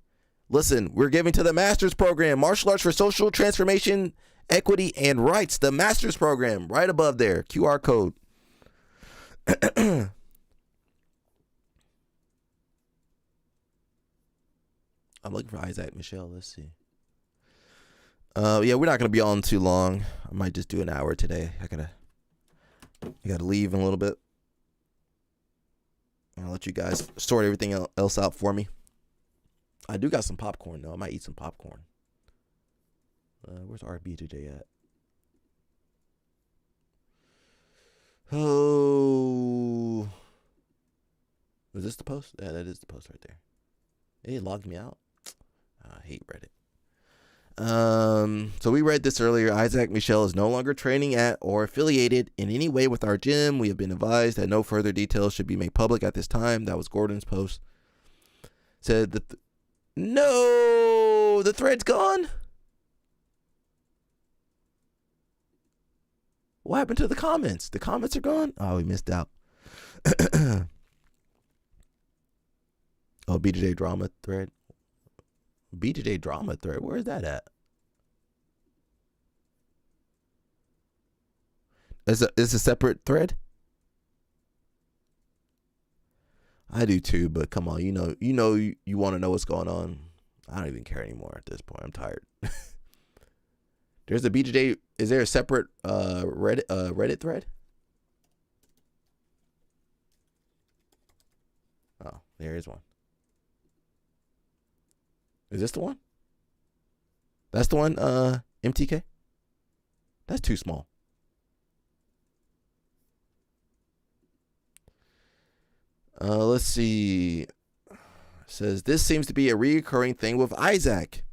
Speaker 1: listen, we're giving to the Masters Program, Martial Arts for Social Transformation, Equity, and Rights. The Masters Program, right above there, QR code. I'm looking for Isaac Michelle. Let's see. Yeah, we're not gonna be on too long. I might just do an hour today. I gotta leave in a little bit. I'll let you guys sort everything else out for me. I do got some popcorn though. I might eat some popcorn. Where's our BJJ at? Oh, is this the post? Yeah, that is the post right there. It logged me out. I hate Reddit. So we read this earlier. Isaac Michelle is no longer training at or affiliated in any way with our gym. We have been advised that no further details should be made public at this time. That was Gordon's post. Said that no, the thread's gone. What happened to the comments? The comments are gone. Oh, we missed out. Oh, BJJ drama thread. BJJ drama thread. Where is that at? Is a separate thread? I do too, but come on, you want to know what's going on. I don't even care anymore at this point. I'm tired. There's a BJJ. Is there a separate Reddit thread? Oh, there is one. Is this the one? That's the one, MTK? That's too small. Let's see. It says, this seems to be a recurring thing with Isaac.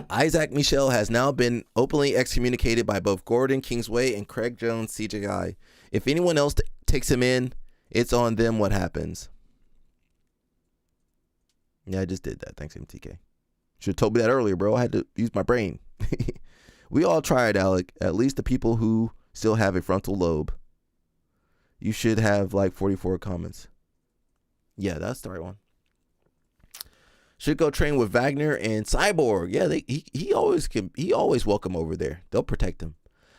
Speaker 1: Isaac Michelle has now been openly excommunicated by both Gordon Kingsway and Craig Jones CJI. If anyone else takes him in, it's on them what happens. Yeah, I just did that. Thanks, MTK. Should have told me that earlier, bro. I had to use my brain. We all tried, Alec. At least the people who still have a frontal lobe. You should have like 44 comments. Yeah, that's the right one. Should go train with Wagner and Cyborg. Yeah, he always welcome over there. They'll protect him.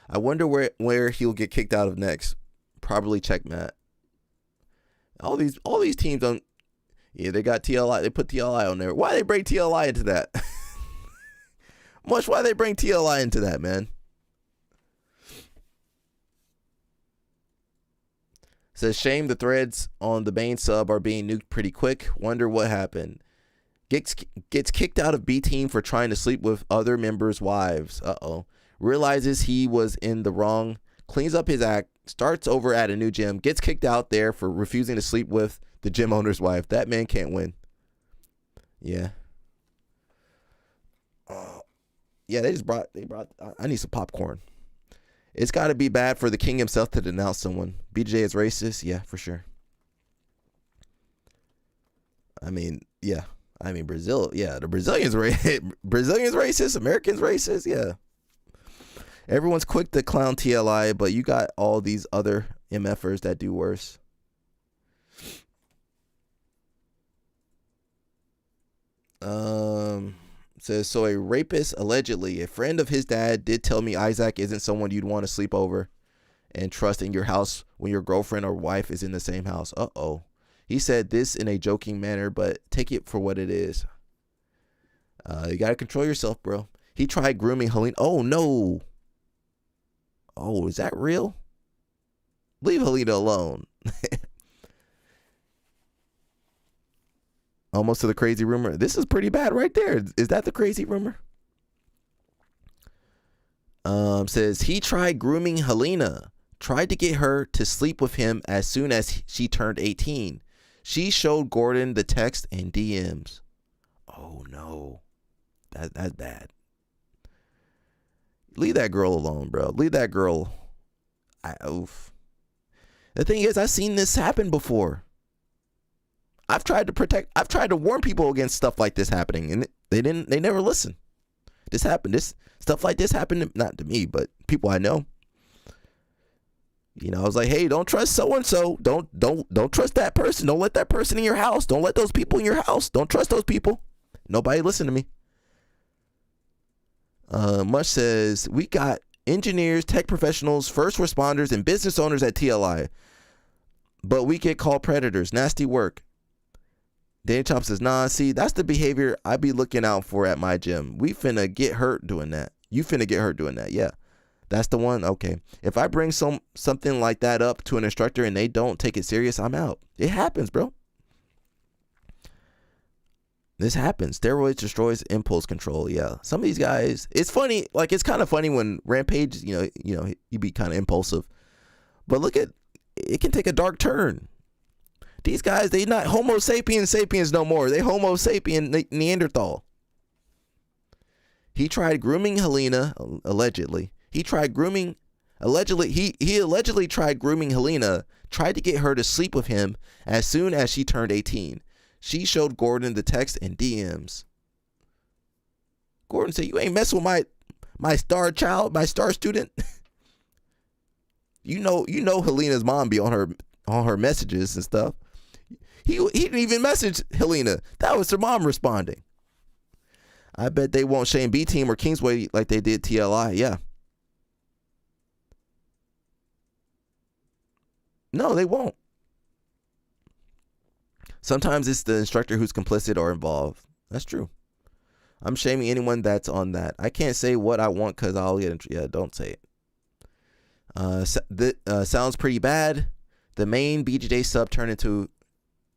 Speaker 1: I wonder where he'll get kicked out of next. Probably checkmate. All these teams don't. Yeah, they got TLI. They put TLI on there. Why they bring TLI into that? Why they bring TLI into that, man? Says shame the threads on the main sub are being nuked pretty quick. Wonder what happened. Gets kicked out of B team for trying to sleep with other members' wives. Realizes he was in the wrong. Cleans up his act. Starts over at a new gym. Gets kicked out there for refusing to sleep with the gym owner's wife. That man can't win. Yeah. Yeah, they brought. I need some popcorn. It's got to be bad for the king himself to denounce someone. BJJ is racist. Yeah, for sure. I mean, yeah. I mean, Brazil. Yeah, the Brazilians racist. Americans racist. Yeah. Everyone's quick to clown TLI, but you got all these other MFers that do worse. Says, so a rapist, allegedly, a friend of his dad did tell me Isaac isn't someone you'd want to sleep over and trust in your house when your girlfriend or wife is in the same house. He said this in a joking manner, but take it for what it is. You got to control yourself, bro. He tried grooming Helena. Oh, no. Oh, is that real? Leave Helena alone. Almost to the crazy rumor. This is pretty bad right there. Is that the crazy rumor? Says he tried grooming Helena. Tried to get her to sleep with him as soon as she turned 18. She showed Gordon the text and DMs. Oh no. That's bad. Leave that girl alone, bro. Leave that girl. Oof. The thing is, I've seen this happen before. I've tried to warn people against stuff like this happening, and they never listen. This happened. Stuff like this happened, not to me, but people I know. I was like, hey, don't trust so-and-so. Don't trust that person. Don't let that person in your house. Don't let those people in your house. Don't trust those people. Nobody listen to me. Mush says, we got engineers, tech professionals, first responders, and business owners at TLI. But we get called predators. Nasty work. Danny Chop says, nah, see, that's the behavior I be looking out for at my gym. We finna get hurt doing that. You finna get hurt doing that. Yeah. That's the one. Okay. If I bring something like that up to an instructor and they don't take it serious, I'm out. It happens, bro. This happens. Steroids destroys impulse control. Yeah. Some of these guys, it's funny. Like, it's kind of funny when Rampage, you be kind of impulsive. But look at, it can take a dark turn. These guys, they not Homo sapiens no more. They Homo sapien Neanderthal. He tried grooming Helena, allegedly. He allegedly tried grooming Helena, tried to get her to sleep with him as soon as she turned 18. She showed Gordon the text and DMs. Gordon said, you ain't messing with my star child, my star student. you know Helena's mom be on her messages and stuff. He didn't even message Helena. That was her mom responding. I bet they won't shame B Team or Kingsway like they did TLI. Yeah. No, they won't. Sometimes it's the instructor who's complicit or involved. That's true. I'm shaming anyone that's on that. I can't say what I want because I'll get in. Yeah, don't say it. Sounds pretty bad. The main BJJ sub turned into...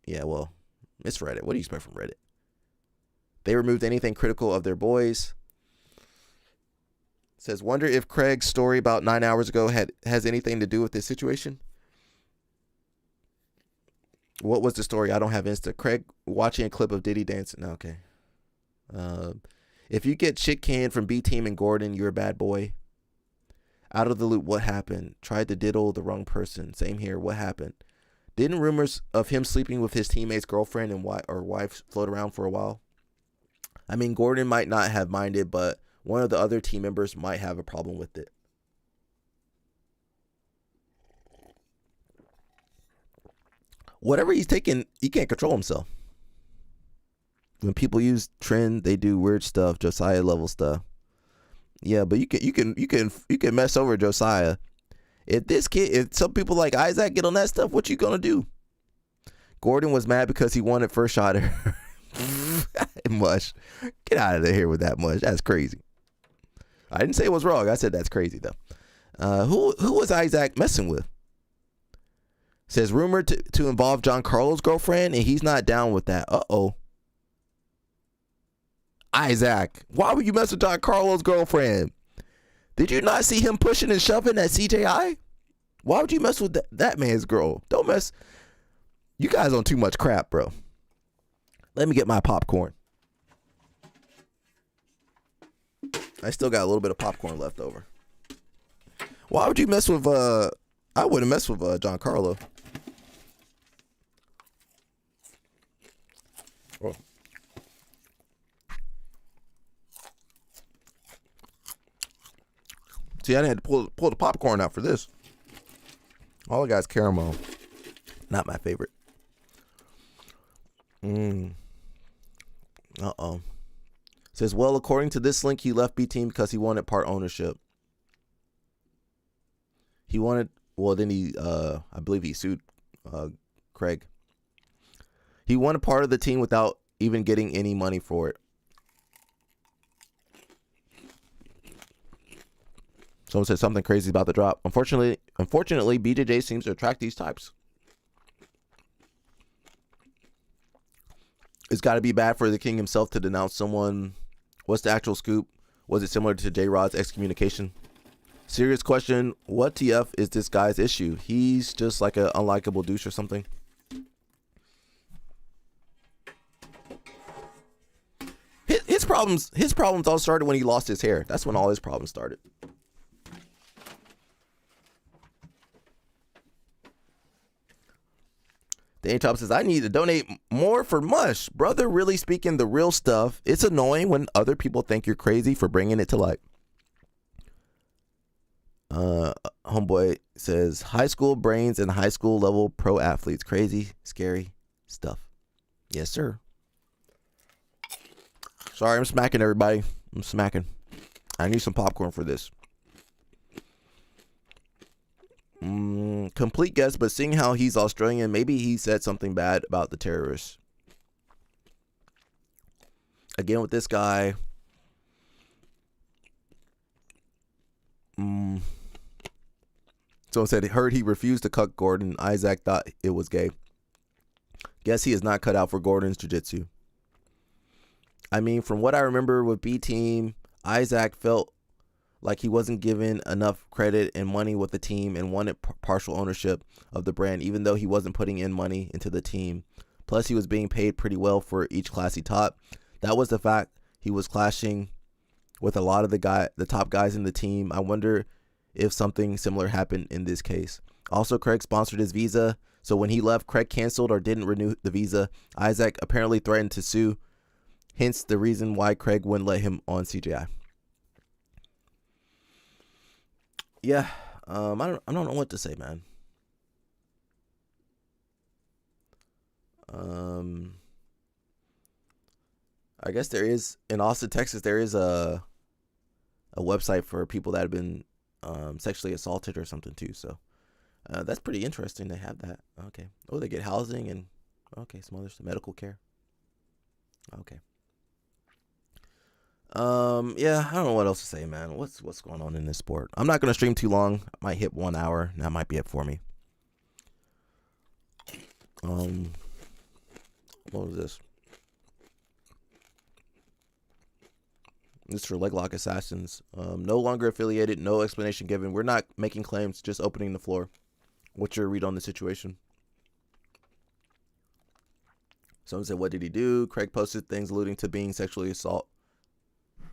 Speaker 1: Yeah, well, it's Reddit. What do you expect from Reddit? They removed anything critical of their boys. Says, wonder if Craig's story about 9 hours ago has anything to do with this situation. What was the story? I don't have Insta. Craig watching a clip of Diddy dancing. No, okay. If you get shit canned from B Team and Gordon, you're a bad boy. Out of the loop, what happened? Tried to diddle the wrong person. Same here. What happened? Didn't rumors of him sleeping with his teammate's girlfriend and wife float around for a while? I mean, Gordon might not have minded, but one of the other team members might have a problem with it. Whatever he's taking, he can't control himself. When people use trend, they do weird stuff, Josiah level stuff. Yeah, but you can mess over Josiah. If some people like Isaac get on that stuff, what you gonna do? Gordon was mad because he wanted first shot at her. Mush, get out of here with that mush. That's crazy. I didn't say it was wrong. I said that's crazy though. Who was Isaac messing with? Says rumored to involve John Carlos' girlfriend, and he's not down with that. Uh-oh. Isaac, why would you mess with John Carlos' girlfriend? Did you not see him pushing and shoving at CJI? Why would you mess with that man's girl? Don't mess. You guys on too much crap, bro. Let me get my popcorn. I still got a little bit of popcorn left over. Why would you mess with, I wouldn't mess with John Carlo. Oh. See, I didn't have to pull the popcorn out for this. All I got is caramel. Not my favorite. Uh-oh. Says, well, according to this link, he left B Team because he wanted part ownership. He wanted, well, then he, I believe he sued Craig. He wanted part of the team without even getting any money for it. Someone said something crazy about the drop. Unfortunately, BJJ seems to attract these types. It's got to be bad for the king himself to denounce someone. What's the actual scoop? Was it similar to J-Rod's excommunication? Serious question. What TF is this guy's issue? He's just like an unlikable douche or something. His problems all started when he lost his hair. That's when all his problems started. Dane Top says, I need to donate more for Mush. Brother, really speaking the real stuff. It's annoying when other people think you're crazy for bringing it to light. Homeboy says, high school brains and high school level pro athletes. Crazy, scary stuff. Yes, sir. Sorry, I'm smacking everybody. I'm smacking. I need some popcorn for this. Complete guess, but seeing how he's Australian, maybe he said something bad about the terrorists. Again with this guy. Someone said, heard he refused to cut Gordon. Isaac thought it was gay. Guess he is not cut out for Gordon's jiu-jitsu. I mean, from what I remember with B Team, Isaac felt like he wasn't given enough credit and money with the team and wanted partial ownership of the brand, even though he wasn't putting in money into the team. Plus, he was being paid pretty well for each class he taught. That was the fact. He was clashing with a lot of the top guys in the team. I wonder if something similar happened in this case. Also, Craig sponsored his visa, so when he left, Craig canceled or didn't renew the visa. Isaac apparently threatened to sue, hence the reason why Craig wouldn't let him on CJI. Yeah, I don't know what to say, man. I guess there is in Austin, Texas. There is a website for people that have been sexually assaulted or something too. So that's pretty interesting. They have that. Okay. Oh, they get housing and some other stuff, medical care. Okay. Yeah, I don't know what else to say, man. What's going on in this sport? I'm not gonna stream too long. I might hit 1 hour. That might be it for me. What was this? This is for Leg Lock Assassins. No longer affiliated. No explanation given. We're not making claims. Just opening the floor. What's your read on the situation? Someone said, what did he do? Craig posted things alluding to being sexually assaulted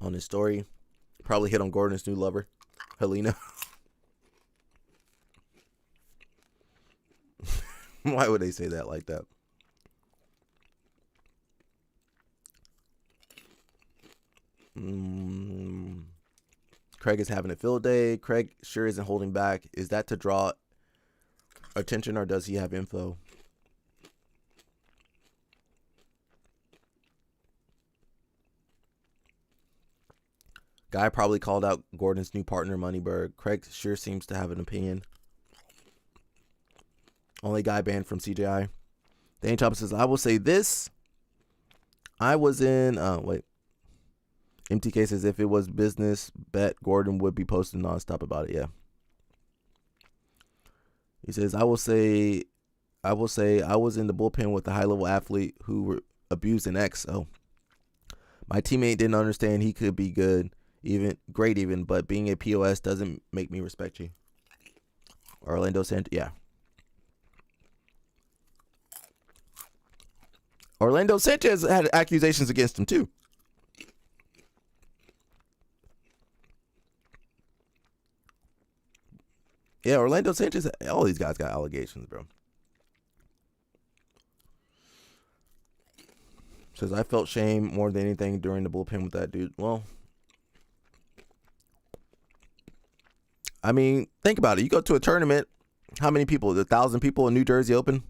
Speaker 1: on his story. Probably hit on Gordon's new lover, Helena. Why would they say that like that? Craig is having a field day. Craig sure isn't holding back. Is that to draw attention or does he have info? Guy probably called out Gordon's new partner, Moneyberg. Craig sure seems to have an opinion. Only guy banned from CJI. Dane Chopper says, I will say this. I was in, MTK says, if it was business, bet Gordon would be posting nonstop about it. Yeah. He says, I will say I will say I was in the bullpen with a high-level athlete who were abused an ex. So my teammate didn't understand he could be good, great even, but being a POS doesn't make me respect you. Orlando Sanchez, yeah. Orlando Sanchez had accusations against him too. Yeah, Orlando Sanchez, all these guys got allegations, bro. Says, I felt shame more than anything during the bullpen with that dude. Well, I mean, think about it. You go to a tournament, how many people? 1,000 people in New Jersey Open?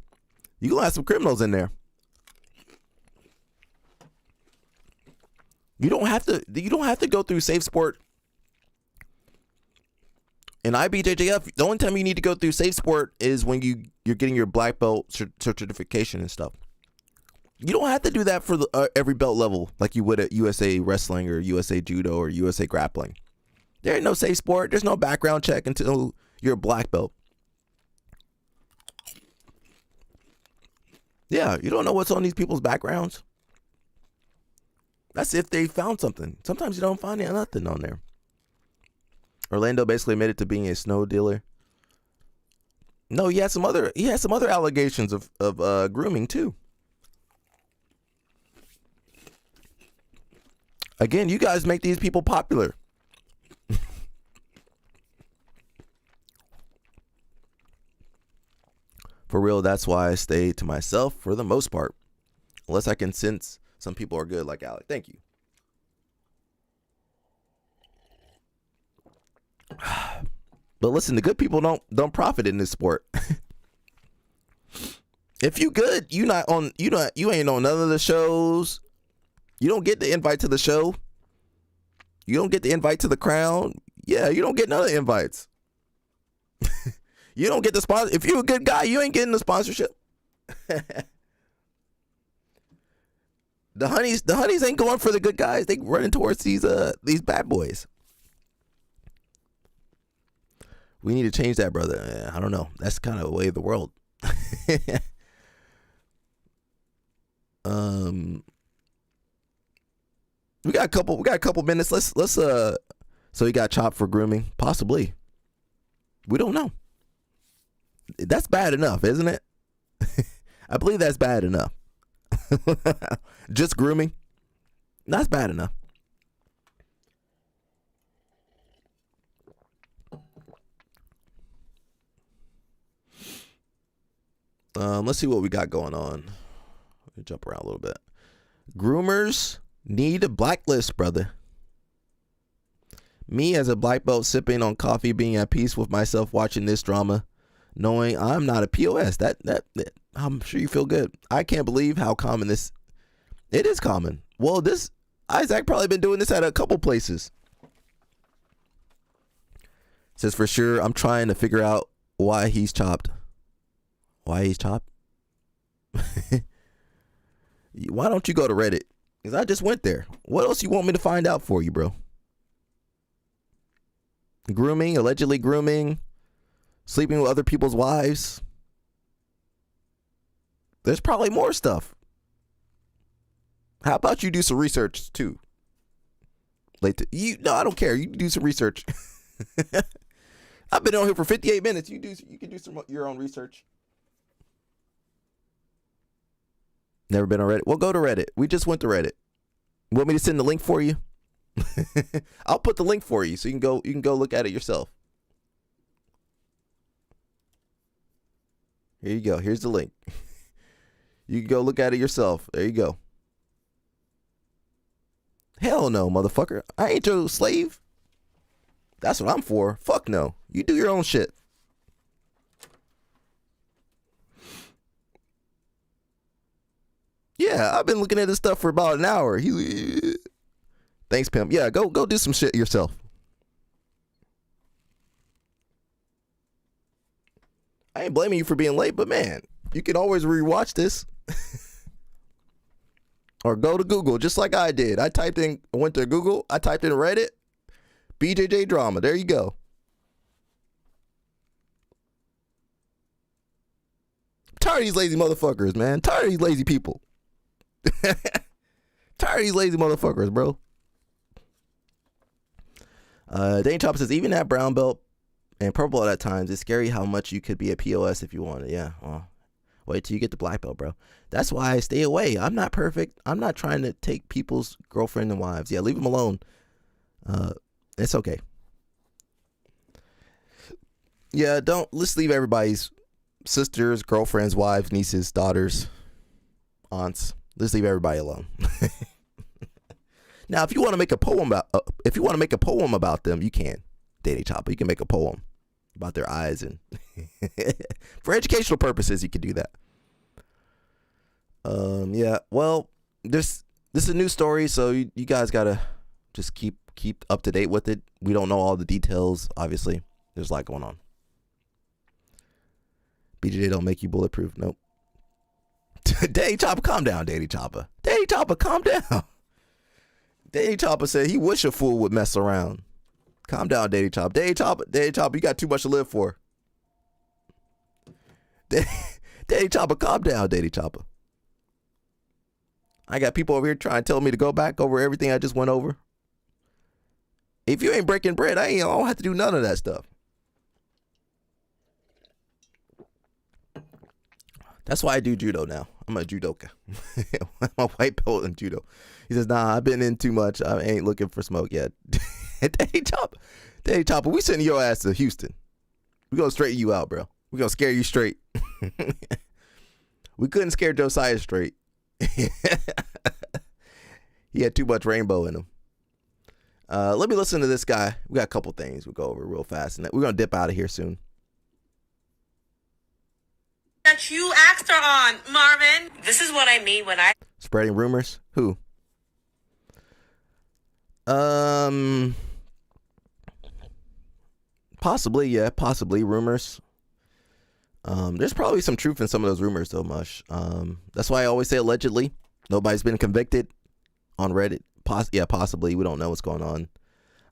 Speaker 1: You gonna have some criminals in there. You don't have to go through Safe Sport in IBJJF. The only time you need to go through Safe Sport is when you're getting your black belt certification and stuff. You don't have to do that for every belt level like you would at USA Wrestling or USA Judo or USA Grappling. There ain't no Safe Sport. There's no background check until you're a black belt. Yeah, you don't know what's on these people's backgrounds. That's if they found something. Sometimes you don't find nothing on there. Orlando basically admitted to being a snow dealer. No, he had some other allegations of grooming too. Again, you guys make these people popular. For real, that's why I stay to myself for the most part. Unless I can sense some people are good like Alec. Thank you. But listen, the good people don't profit in this sport. If you good, you ain't on none of the shows. You don't get the invite to the show. You don't get the invite to the crown. Yeah, you don't get none of the invites. You don't get the sponsor. If you're a good guy, you ain't getting the sponsorship. The honeys ain't going for the good guys. They running towards these bad boys. We need to change that, brother. I don't know. That's kind of the way of the world. We got a couple minutes. Let's so he got chopped for grooming, possibly. We don't know. That's bad enough, isn't it? I believe that's bad enough. Just grooming, that's bad enough. Let's see what we got going on. Let me jump around a little bit. Groomers need a blacklist, brother. Me as a black belt sipping on coffee, being at peace with myself, watching this drama, knowing I'm not a POS. That I'm sure you feel good. I can't believe how common this. It is common. Well, Isaac probably been doing this at a couple places. Says for sure, I'm trying to figure out why he's chopped. Why he's chopped? Why don't you go to Reddit? Because I just went there. What else you want me to find out for you, bro? Grooming, allegedly grooming, sleeping with other people's wives. There's probably more stuff. How about you do some research too? No, I don't care. You do some research. I've been on here for 58 minutes. You can do your own research. Never been on Reddit? Well, go to Reddit. We just went to Reddit. You want me to send the link for you? I'll put the link for you so you can go look at it yourself. Here you go. Here's the link. You can go look at it yourself. There you go. Hell no, motherfucker. I ain't your slave. That's what I'm for. Fuck no. You do your own shit. Yeah, I've been looking at this stuff for about an hour. Thanks, pimp. Yeah, go do some shit yourself. I ain't blaming you for being late, but man, you can always rewatch this. Or go to Google, just like I did. I went to Google, I typed in Reddit, BJJ drama. There you go. Tired of these lazy motherfuckers, man. Tired of these lazy people. Tired of these lazy motherfuckers, bro. Danny Chopper says, even at brown belt and purple belt at times, it's scary how much you could be a POS if you wanted. Yeah, well, wait till you get the black belt, bro. That's why I stay away. I'm not perfect. I'm not trying to take people's girlfriend and wives. Yeah, leave them alone. It's okay. Yeah, let's leave everybody's sisters, girlfriends, wives, nieces, daughters, aunts. Let's leave everybody alone. Now, if you want to make a poem about them, you can. Danny Chopper, you can make a poem about their eyes, and for educational purposes, you can do that. Yeah. Well, this is a new story, so you guys gotta just keep up to date with it. We don't know all the details. Obviously, there's a lot going on. BJJ don't make you bulletproof. Nope. Danny Chopper, calm down, Danny Chopper. Danny Chopper, calm down. Danny Chopper said he wish a fool would mess around. Calm down, Danny Chopper. Danny Chopper, you got too much to live for. Danny Chopper, calm down, Danny Chopper. I got people over here trying to tell me to go back over everything I just went over. If you ain't breaking bread, I don't have to do none of that stuff. That's why I do judo now. I'm a judoka. I'm a white belt in judo. He says, nah, I've been in too much. I ain't looking for smoke yet. Danny Chopper, we sending your ass to Houston. We gonna straighten you out, bro. We gonna scare you straight. We couldn't scare Josiah straight. He had too much rainbow in him. Let me listen to this guy. We got a couple things we'll go over real fast, and we're gonna dip out of here soon.
Speaker 3: That you asked her on, Marvin. This is what I mean when I
Speaker 1: spreading rumors. Who? Possibly, yeah, possibly rumors. There's probably some truth in some of those rumors, though, Mush. That's why I always say allegedly. Nobody's been convicted on Reddit. Possibly. We don't know what's going on.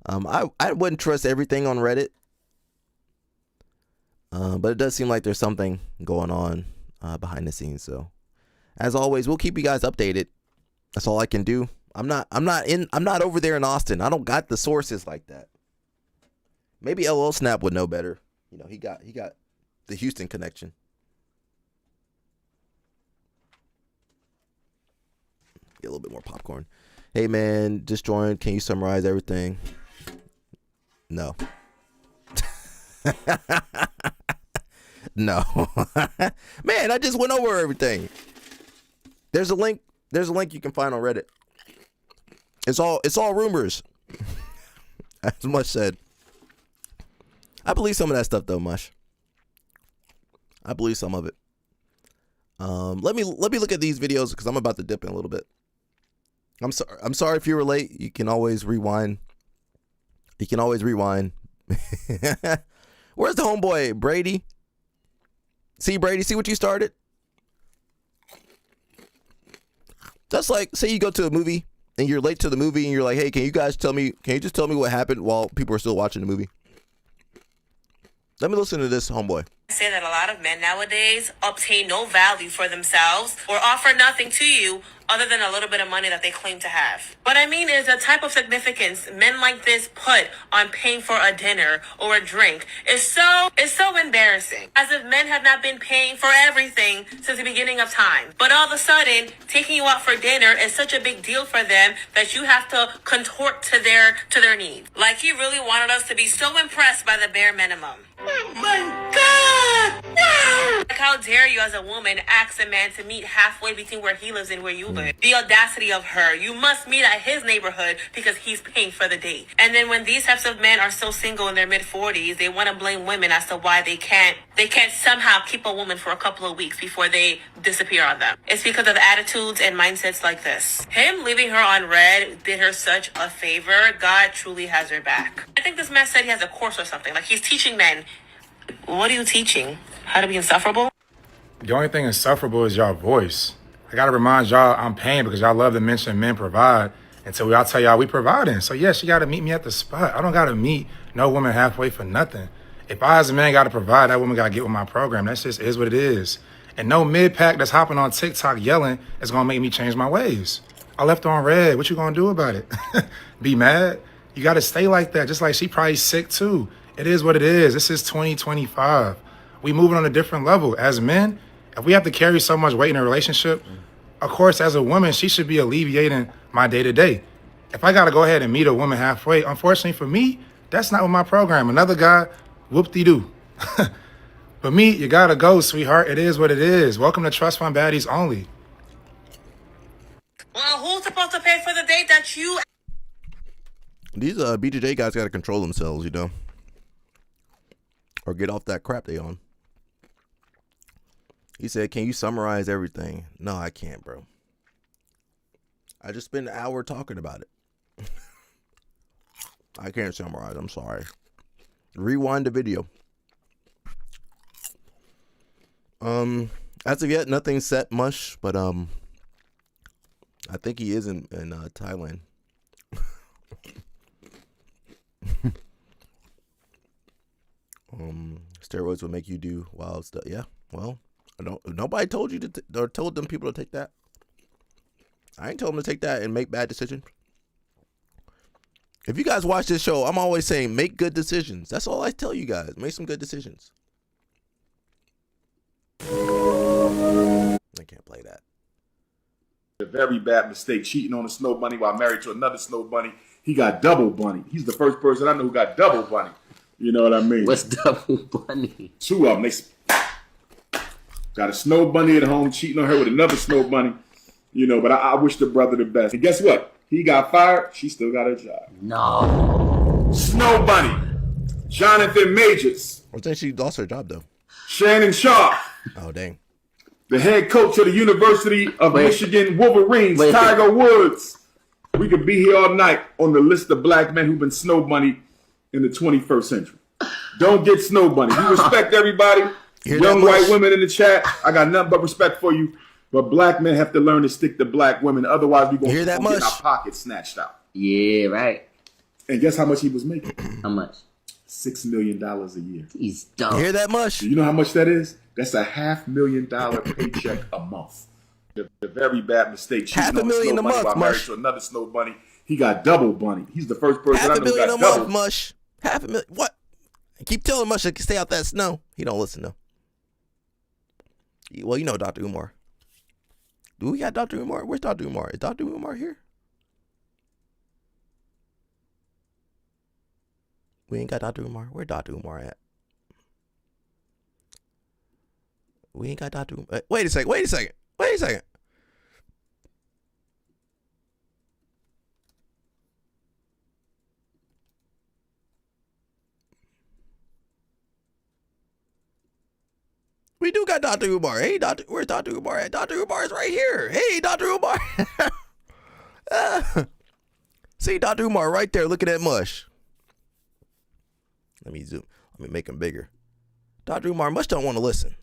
Speaker 1: I wouldn't trust everything on Reddit. But it does seem like there's something going on behind the scenes. So, as always, we'll keep you guys updated. That's all I can do. I'm not over there in Austin. I don't got the sources like that. Maybe LL Snap would know better. You know, he got the Houston connection. Get a little bit more popcorn. Hey man, just joined. Can you summarize everything? No. No. Man, I just went over everything. There's a link you can find on Reddit. It's all rumors. As Mush said. I believe some of that stuff though, Mush. I believe some of it. Let me look at these videos because I'm about to dip in a little bit. I'm sorry if you were late. You can always rewind. Where's the homeboy, Brady? See, Brady, see what you started? That's like, say you go to a movie and you're late to the movie and you're like, hey, can you just tell me what happened while people are still watching the movie? Let me listen to this, homeboy.
Speaker 3: say that a lot of men nowadays obtain no value for themselves or offer nothing to you other than a little bit of money that they claim to have. What I mean is the type of significance men like this put on paying for a dinner or a drink is so embarrassing. As if men have not been paying for everything since the beginning of time. But all of a sudden, taking you out for dinner is such a big deal for them that you have to contort to their needs. Like he really wanted us to be so impressed by the bare minimum. Oh my God! No! Like how dare you as a woman ask a man to meet halfway between where he lives and where you live? The audacity of her. You must meet at his neighborhood because he's paying for the date. And then when these types of men are so single in their mid-40s, they want to blame women as to why they can't somehow keep a woman for a couple of weeks before they disappear on them. It's because of attitudes and mindsets like this. Him leaving her on red did her such a favor. God truly has her back. I think this man said he has a course or something. Like he's teaching men. What are you teaching? How to be insufferable?
Speaker 4: The only thing insufferable is y'all voice. I gotta remind y'all I'm paying because y'all love to mention men provide. Until I'll tell y'all we providing. So yes, you gotta meet me at the spot. I don't gotta meet no woman halfway for nothing. If I as a man gotta provide, that woman gotta get with my program. That's just is what it is. And no mid-pack that's hopping on TikTok yelling is going to make me change my ways. I left her on red. What you going to do about it? Be mad? You got to stay like that. Just like she probably sick too. It is what it is. This is 2025. We moving on a different level. As men, if we have to carry so much weight in a relationship, of course, as a woman, she should be alleviating my day-to-day. If I got to go ahead and meet a woman halfway, unfortunately for me, that's not what my program. Another guy, whoop-de-doo. But me, you got to go, sweetheart. It is what it is. Welcome to Trust Fund Baddies Only.
Speaker 3: Well, who's supposed to pay for the date that you...
Speaker 1: These BJJ guys got to control themselves, you know. Or get off that crap they on. He said, can you summarize everything? No, I can't, bro. I just spent an hour talking about it. I can't summarize. I'm sorry. Rewind the video. As of yet, nothing set much, but I think he is in Thailand. Steroids will make you do wild stuff. Yeah, well, nobody told you to or told them people to take that. I ain't told them to take that and make bad decisions. If you guys watch this show, I'm always saying make good decisions. That's all I tell you guys. Make some good decisions. I can't play that.
Speaker 5: A very bad mistake, cheating on a snow bunny while married to another snow bunny. He got double bunny. He's the first person I know who got double bunny. You know what I mean?
Speaker 6: What's double bunny?
Speaker 5: Two of them. They got a snow bunny at home, cheating on her with another snow bunny. You know, but I wish the brother the best. And guess what? He got fired. She still got her job.
Speaker 6: No.
Speaker 5: Snow bunny. Jonathan Majors.
Speaker 1: I think she lost her job though.
Speaker 5: Shannon Sharp.
Speaker 1: Oh dang.
Speaker 5: The head coach of the University of Michigan Wolverines,
Speaker 6: Wait.
Speaker 5: Tiger Woods. We could be here all night on the list of black men who've been snow bunny in the 21st century. Don't get snow bunny. We respect everybody. Young white women in the chat. I got nothing but respect for you. But black men have to learn to stick to black women. Otherwise, we're going to get our pockets snatched out.
Speaker 6: Yeah, right.
Speaker 5: And guess how much he was making?
Speaker 6: How much?
Speaker 5: $6 million a year.
Speaker 6: He's dumb.
Speaker 1: You hear that much?
Speaker 5: Do you know how much that is? That's a $500,000 paycheck a month. The very bad mistake.
Speaker 1: $500,000 a month,
Speaker 5: while married to another snow bunny. He got double bunny. He's the first person I know who got
Speaker 1: $500,000 a
Speaker 5: double.
Speaker 1: month, Mush. $500,000. What? I keep telling Mush to stay out that snow. He don't listen though. Well, you know Dr. Umar. Do we got Dr. Umar? Where's Dr. Umar? Is Dr. Umar here? We ain't got Dr. Umar. Where Dr. Umar at? We ain't got Dr. Umar. Wait a second. We do got Dr. Umar. Hey, where's Dr. Umar at? Dr. Umar is right here. Hey, Dr. Umar. See Dr. Umar right there looking at Mush. Let me zoom. Let me make him bigger. Dr. Umar, Mush don't want to listen.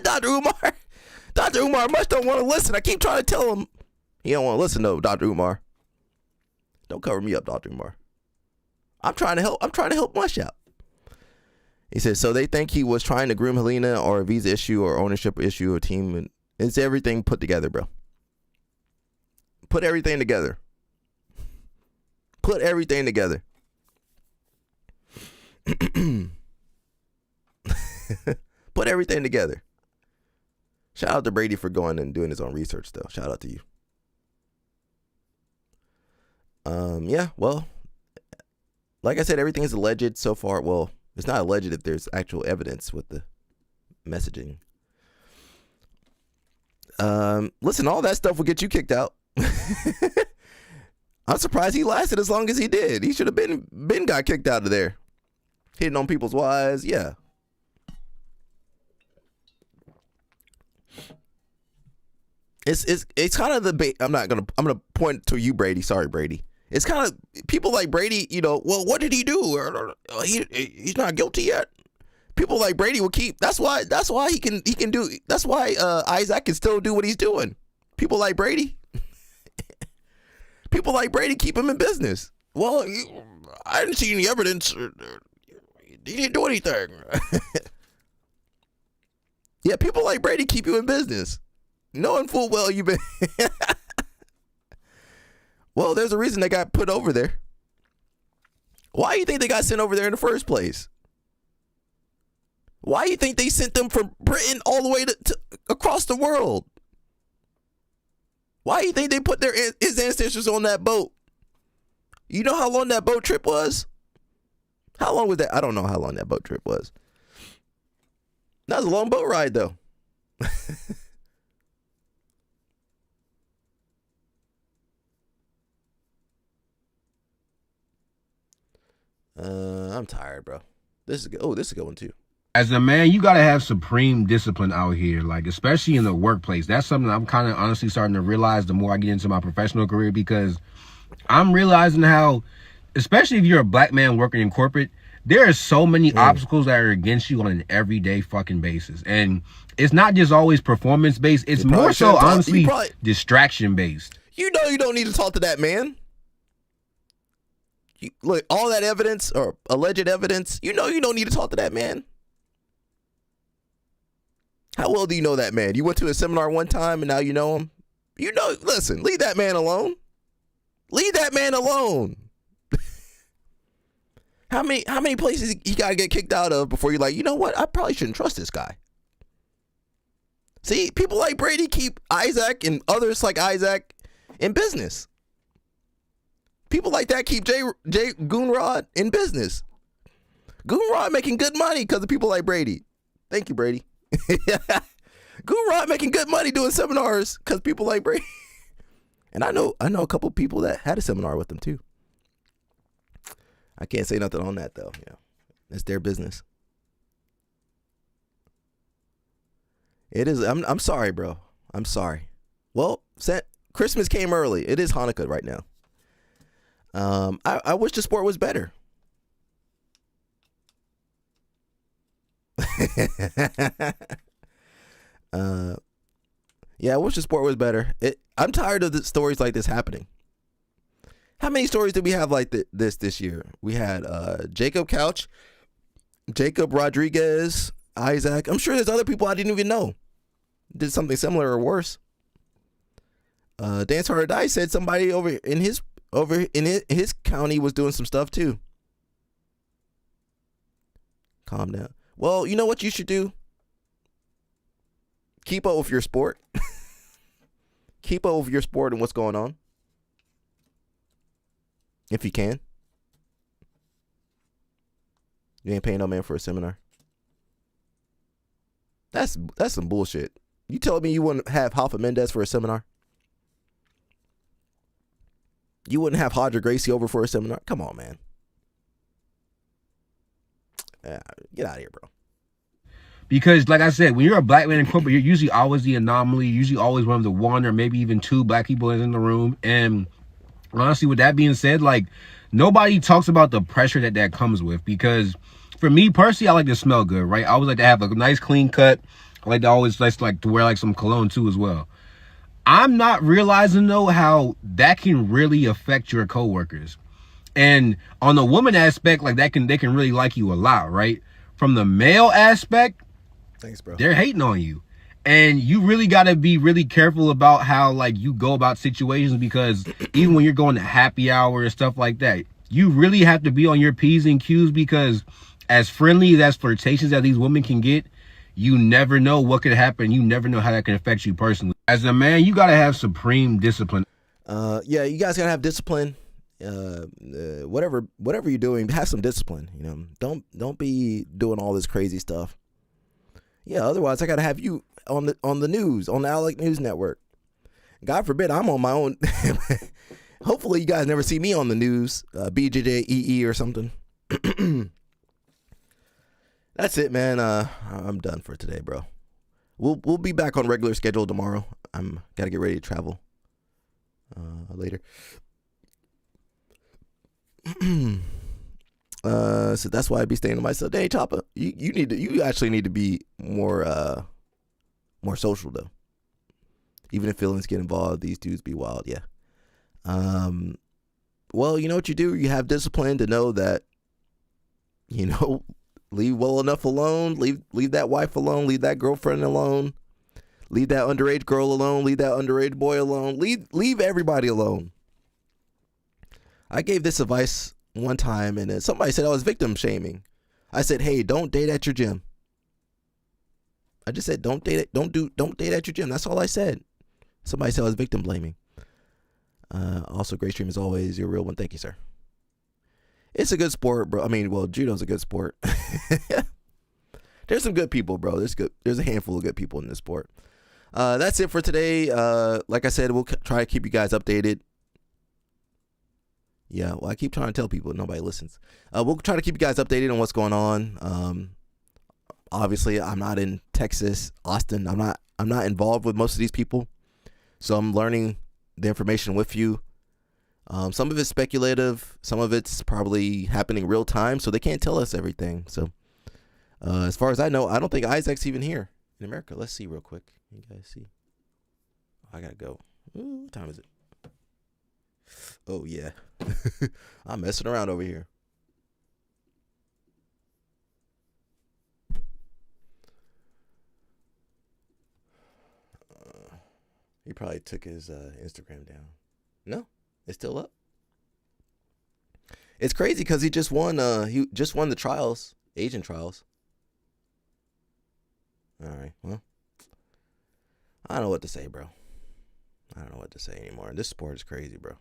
Speaker 1: Dr. Umar, Mush don't want to listen. I keep trying to tell him. He don't want to listen though, Dr. Umar. Don't cover me up, Dr. Umar. I'm trying to help Mush out. He says, so they think he was trying to groom Helena or a visa issue or ownership issue or team. And it's everything put together, bro. Put everything together. Put everything together. Put everything together. Shout out to Brady for going and doing his own research, though. Shout out to you. Yeah, well, like I said, everything is alleged so far. Well, it's not alleged if there's actual evidence with the messaging. Listen, all that stuff will get you kicked out. I'm surprised he lasted as long as he did. He should have been got kicked out of there. Hitting on people's wives, yeah. It's kind of the I'm gonna point to you, Brady. Sorry, Brady. It's kind of people like Brady, you know, well, what did he do? He's not guilty yet. People like Brady will keep. That's why he can do. That's why Isaac can still do what he's doing. People like Brady. People like Brady keep him in business. Well, I didn't see any evidence. He didn't do anything. Yeah, people like Brady keep you in business, knowing full well you've been. Well, there's a reason they got put over there. Why do you think they got sent over there in the first place? Why do you think they sent them from Britain all the way to across the world? Why do you think they put his ancestors on that boat? You know how long that boat trip was? How long was that? I don't know how long that boat trip was. That was a long boat ride, though. I'm tired, bro. This is a good one too.
Speaker 7: As a man, you gotta have supreme discipline out here, like especially in the workplace. That's something I'm kind of honestly starting to realize the more I get into my professional career, because I'm realizing how, especially if you're a black man working in corporate, there are so many obstacles that are against you on an everyday fucking basis. And it's not just always performance based, it's more so honestly distraction based.
Speaker 1: You know you don't need to talk to that man. Look, all that evidence or alleged evidence, you know you don't need to talk to that man. How well do you know that man? You went to a seminar one time and now you know him? You know, listen, leave that man alone. Leave that man alone. How many places you gotta get kicked out of before you're like, you know what? I probably shouldn't trust this guy. See, people like Brady keep Isaac and others like Isaac in business. People like that keep Jay Goonrod in business. Goonrod making good money because of people like Brady. Thank you, Brady. Goonrod making good money doing seminars because people like Brady. And I know a couple people that had a seminar with them too. I can't say nothing on that though. Yeah, it's their business. It is. I'm sorry, bro. I'm sorry. Well, Christmas came early. It is Hanukkah right now. I wish the sport was better. Yeah, I wish the sport was better. I'm tired of the stories like this happening. How many stories did we have like this year? We had Jacob Couch, Jacob Rodriguez, Isaac. I'm sure there's other people I didn't even know did something similar or worse. Dance Hard or Die said somebody over in his county was doing some stuff too. Calm down. Well, you know what you should do? Keep up with your sport. Keep up with your sport and what's going on. If you can. You ain't paying no man for a seminar. That's some bullshit. You telling me you wouldn't have Hoffa Mendez for a seminar? You wouldn't have Hodger Gracie over for a seminar? Come on, man. Get out of here, bro.
Speaker 7: Because, like I said, when you're a black man in corporate, you're usually always the anomaly. You're usually always one of the one or maybe even two black people in the room. And honestly, with that being said, like, nobody talks about the pressure that comes with. Because for me personally, I like to smell good, right? I always like to have a nice clean cut. I like to always like to wear like some cologne too as well. I'm not realizing though how that can really affect your coworkers. And on the woman aspect, like they can really like you a lot, right? From the male aspect,
Speaker 1: thanks, bro.
Speaker 7: They're hating on you. And you really got to be really careful about how like you go about situations, because even when you're going to happy hour and stuff like that, you really have to be on your P's and Q's, because as friendly as flirtations that these women can get, you never know what could happen. You never know how that can affect you personally. As a man, you got to have supreme discipline.
Speaker 1: Yeah, you guys got to have discipline. Whatever you're doing, have some discipline. You know, don't be doing all this crazy stuff. Yeah, otherwise I got to have you on the news, on the Alec News Network. God forbid I'm on my own. Hopefully you guys never see me on the news, BJJ EE or something. That's it, man. I'm done for today, bro. We'll be back on regular schedule tomorrow. I'm gotta get ready to travel later. So that's why I be staying to myself. Hey, Choppa, you actually need to be more social though. Even if feelings get involved, these dudes be wild. Yeah. Well, you know what you do? You have discipline to know that, you know, Leave well enough alone. Leave that wife alone. Leave that girlfriend alone. Leave that underage girl alone. Leave that underage boy alone. Leave everybody alone. I gave this advice one time, and then somebody said I was victim shaming. I said, hey, don't date at your gym. I just said, don't date at your gym. That's all I said. Somebody said I was victim blaming. Also, great stream as always. You're a real one. Thank you, sir. It's a good sport, bro. I mean, well, judo's a good sport. There's some good people, bro. There's a handful of good people in this sport. That's it for today. Like I said, we'll try to keep you guys updated. Yeah, well, I keep trying to tell people, nobody listens. We'll try to keep you guys updated on what's going on. Obviously, I'm not in Texas, Austin. I'm not involved with most of these people, so I'm learning the information with you. Some of it's speculative. Some of it's probably happening real time, so they can't tell us everything. So, as far as I know, I don't think Isaac's even here in America. Let's see real quick. You guys see? I gotta go. Ooh, what time is it? Oh, yeah. I'm messing around over here. He probably took his Instagram down. No, it's still up. It's crazy because he just won the trials, Asian trials. All right, well, I don't know what to say, bro. I don't know what to say anymore. This sport is crazy, bro.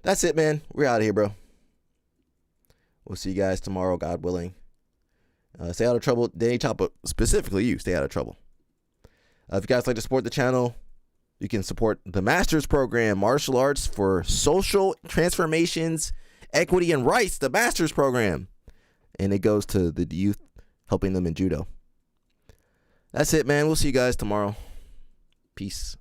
Speaker 1: That's it, man. We're out of here, bro. We'll see you guys tomorrow, God willing. Stay out of trouble. Danny Choppa, specifically you, stay out of trouble. If you guys like to support the channel, you can support the Master's Program, Martial Arts for Social Transformations, Equity, and Rights, the Master's Program. And it goes to the youth, helping them in judo. That's it, man. We'll see you guys tomorrow. Peace.